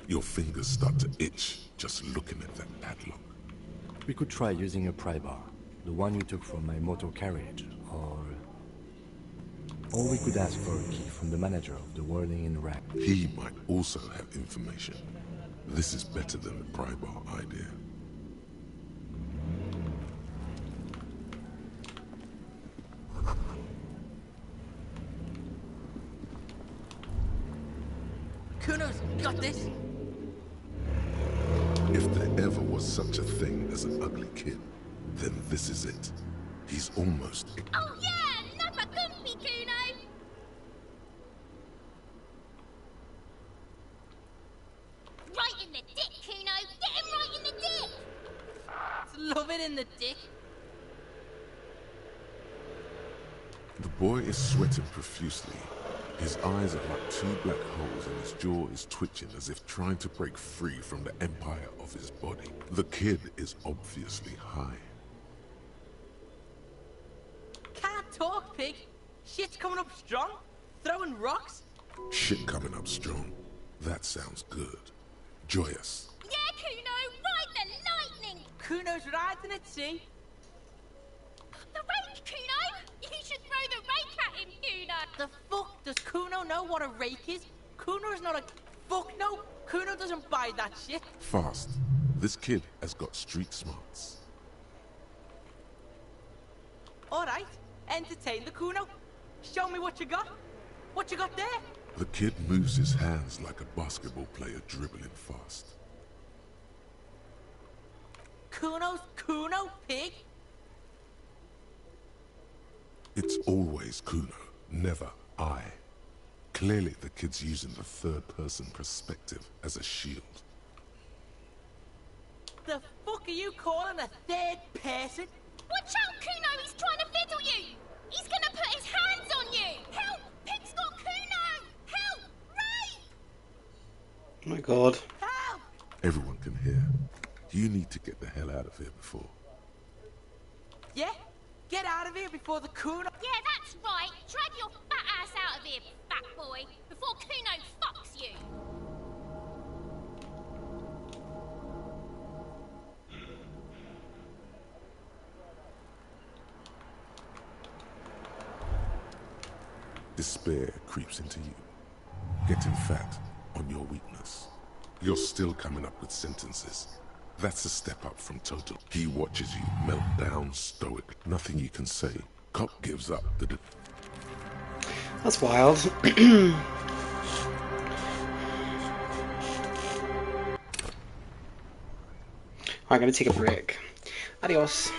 Speaker 4: Your fingers start to itch just looking at that padlock.
Speaker 8: We could try using a pry bar, the one you took from my motor carriage, or we could ask for a key from the manager of the whirling in rack.
Speaker 4: He might also have information. This is better than the pry bar idea.
Speaker 3: Kuno's got this.
Speaker 4: If there ever was such a thing as an ugly kid, then this is it. He's almost...
Speaker 16: Oh yeah, nappa gumpy, Kuno! Right in the dick, Kuno! Get him right in the dick!
Speaker 3: Love it in the dick.
Speaker 4: The boy is sweating profusely. His eyes are like 2 black holes and his jaw is twitching as if trying to break free from the empire of his body. The kid is obviously high.
Speaker 3: Can't talk, pig. Shit's coming up strong. Throwing rocks.
Speaker 4: Shit coming up strong. That sounds good. Joyous.
Speaker 16: Yeah, Kuno, ride the lightning!
Speaker 3: Kuno's riding it, see?
Speaker 16: The rake, Kuno! You should throw the rake at him, Kuno!
Speaker 3: The fuck does Kuno know what a rake is? Kuno's not a... Fuck no! Kuno doesn't buy that shit.
Speaker 4: Fast. This kid has got street smarts.
Speaker 3: Alright, entertain the Kuno. Show me what you got. What you got there?
Speaker 4: The kid moves his hands like a basketball player dribbling fast.
Speaker 3: Kuno's Kuno, pig.
Speaker 4: It's always Kuno, never I. Clearly the kid's using the third-person perspective as a shield.
Speaker 3: The fuck are you calling a third person?
Speaker 5: Watch out, Kuno! He's trying to fiddle you! He's gonna put his hands on you! Help! Pig's got Kuno! Help! Ray!
Speaker 1: Oh my god.
Speaker 3: Help!
Speaker 4: Everyone can hear. You need to get the hell out of here before.
Speaker 3: Yeah? Get out of here before the Kuno...
Speaker 5: Yeah, that's right! Drag your fat ass out of here, fat boy! Before Kuno fucks you!
Speaker 4: Despair creeps into you, getting fat on your weakness. You're still coming up with sentences. That's a step up from Total. He watches you melt down stoic. Nothing you can say. Cop gives up the...
Speaker 1: That's wild. I'm gonna take a break. Adios.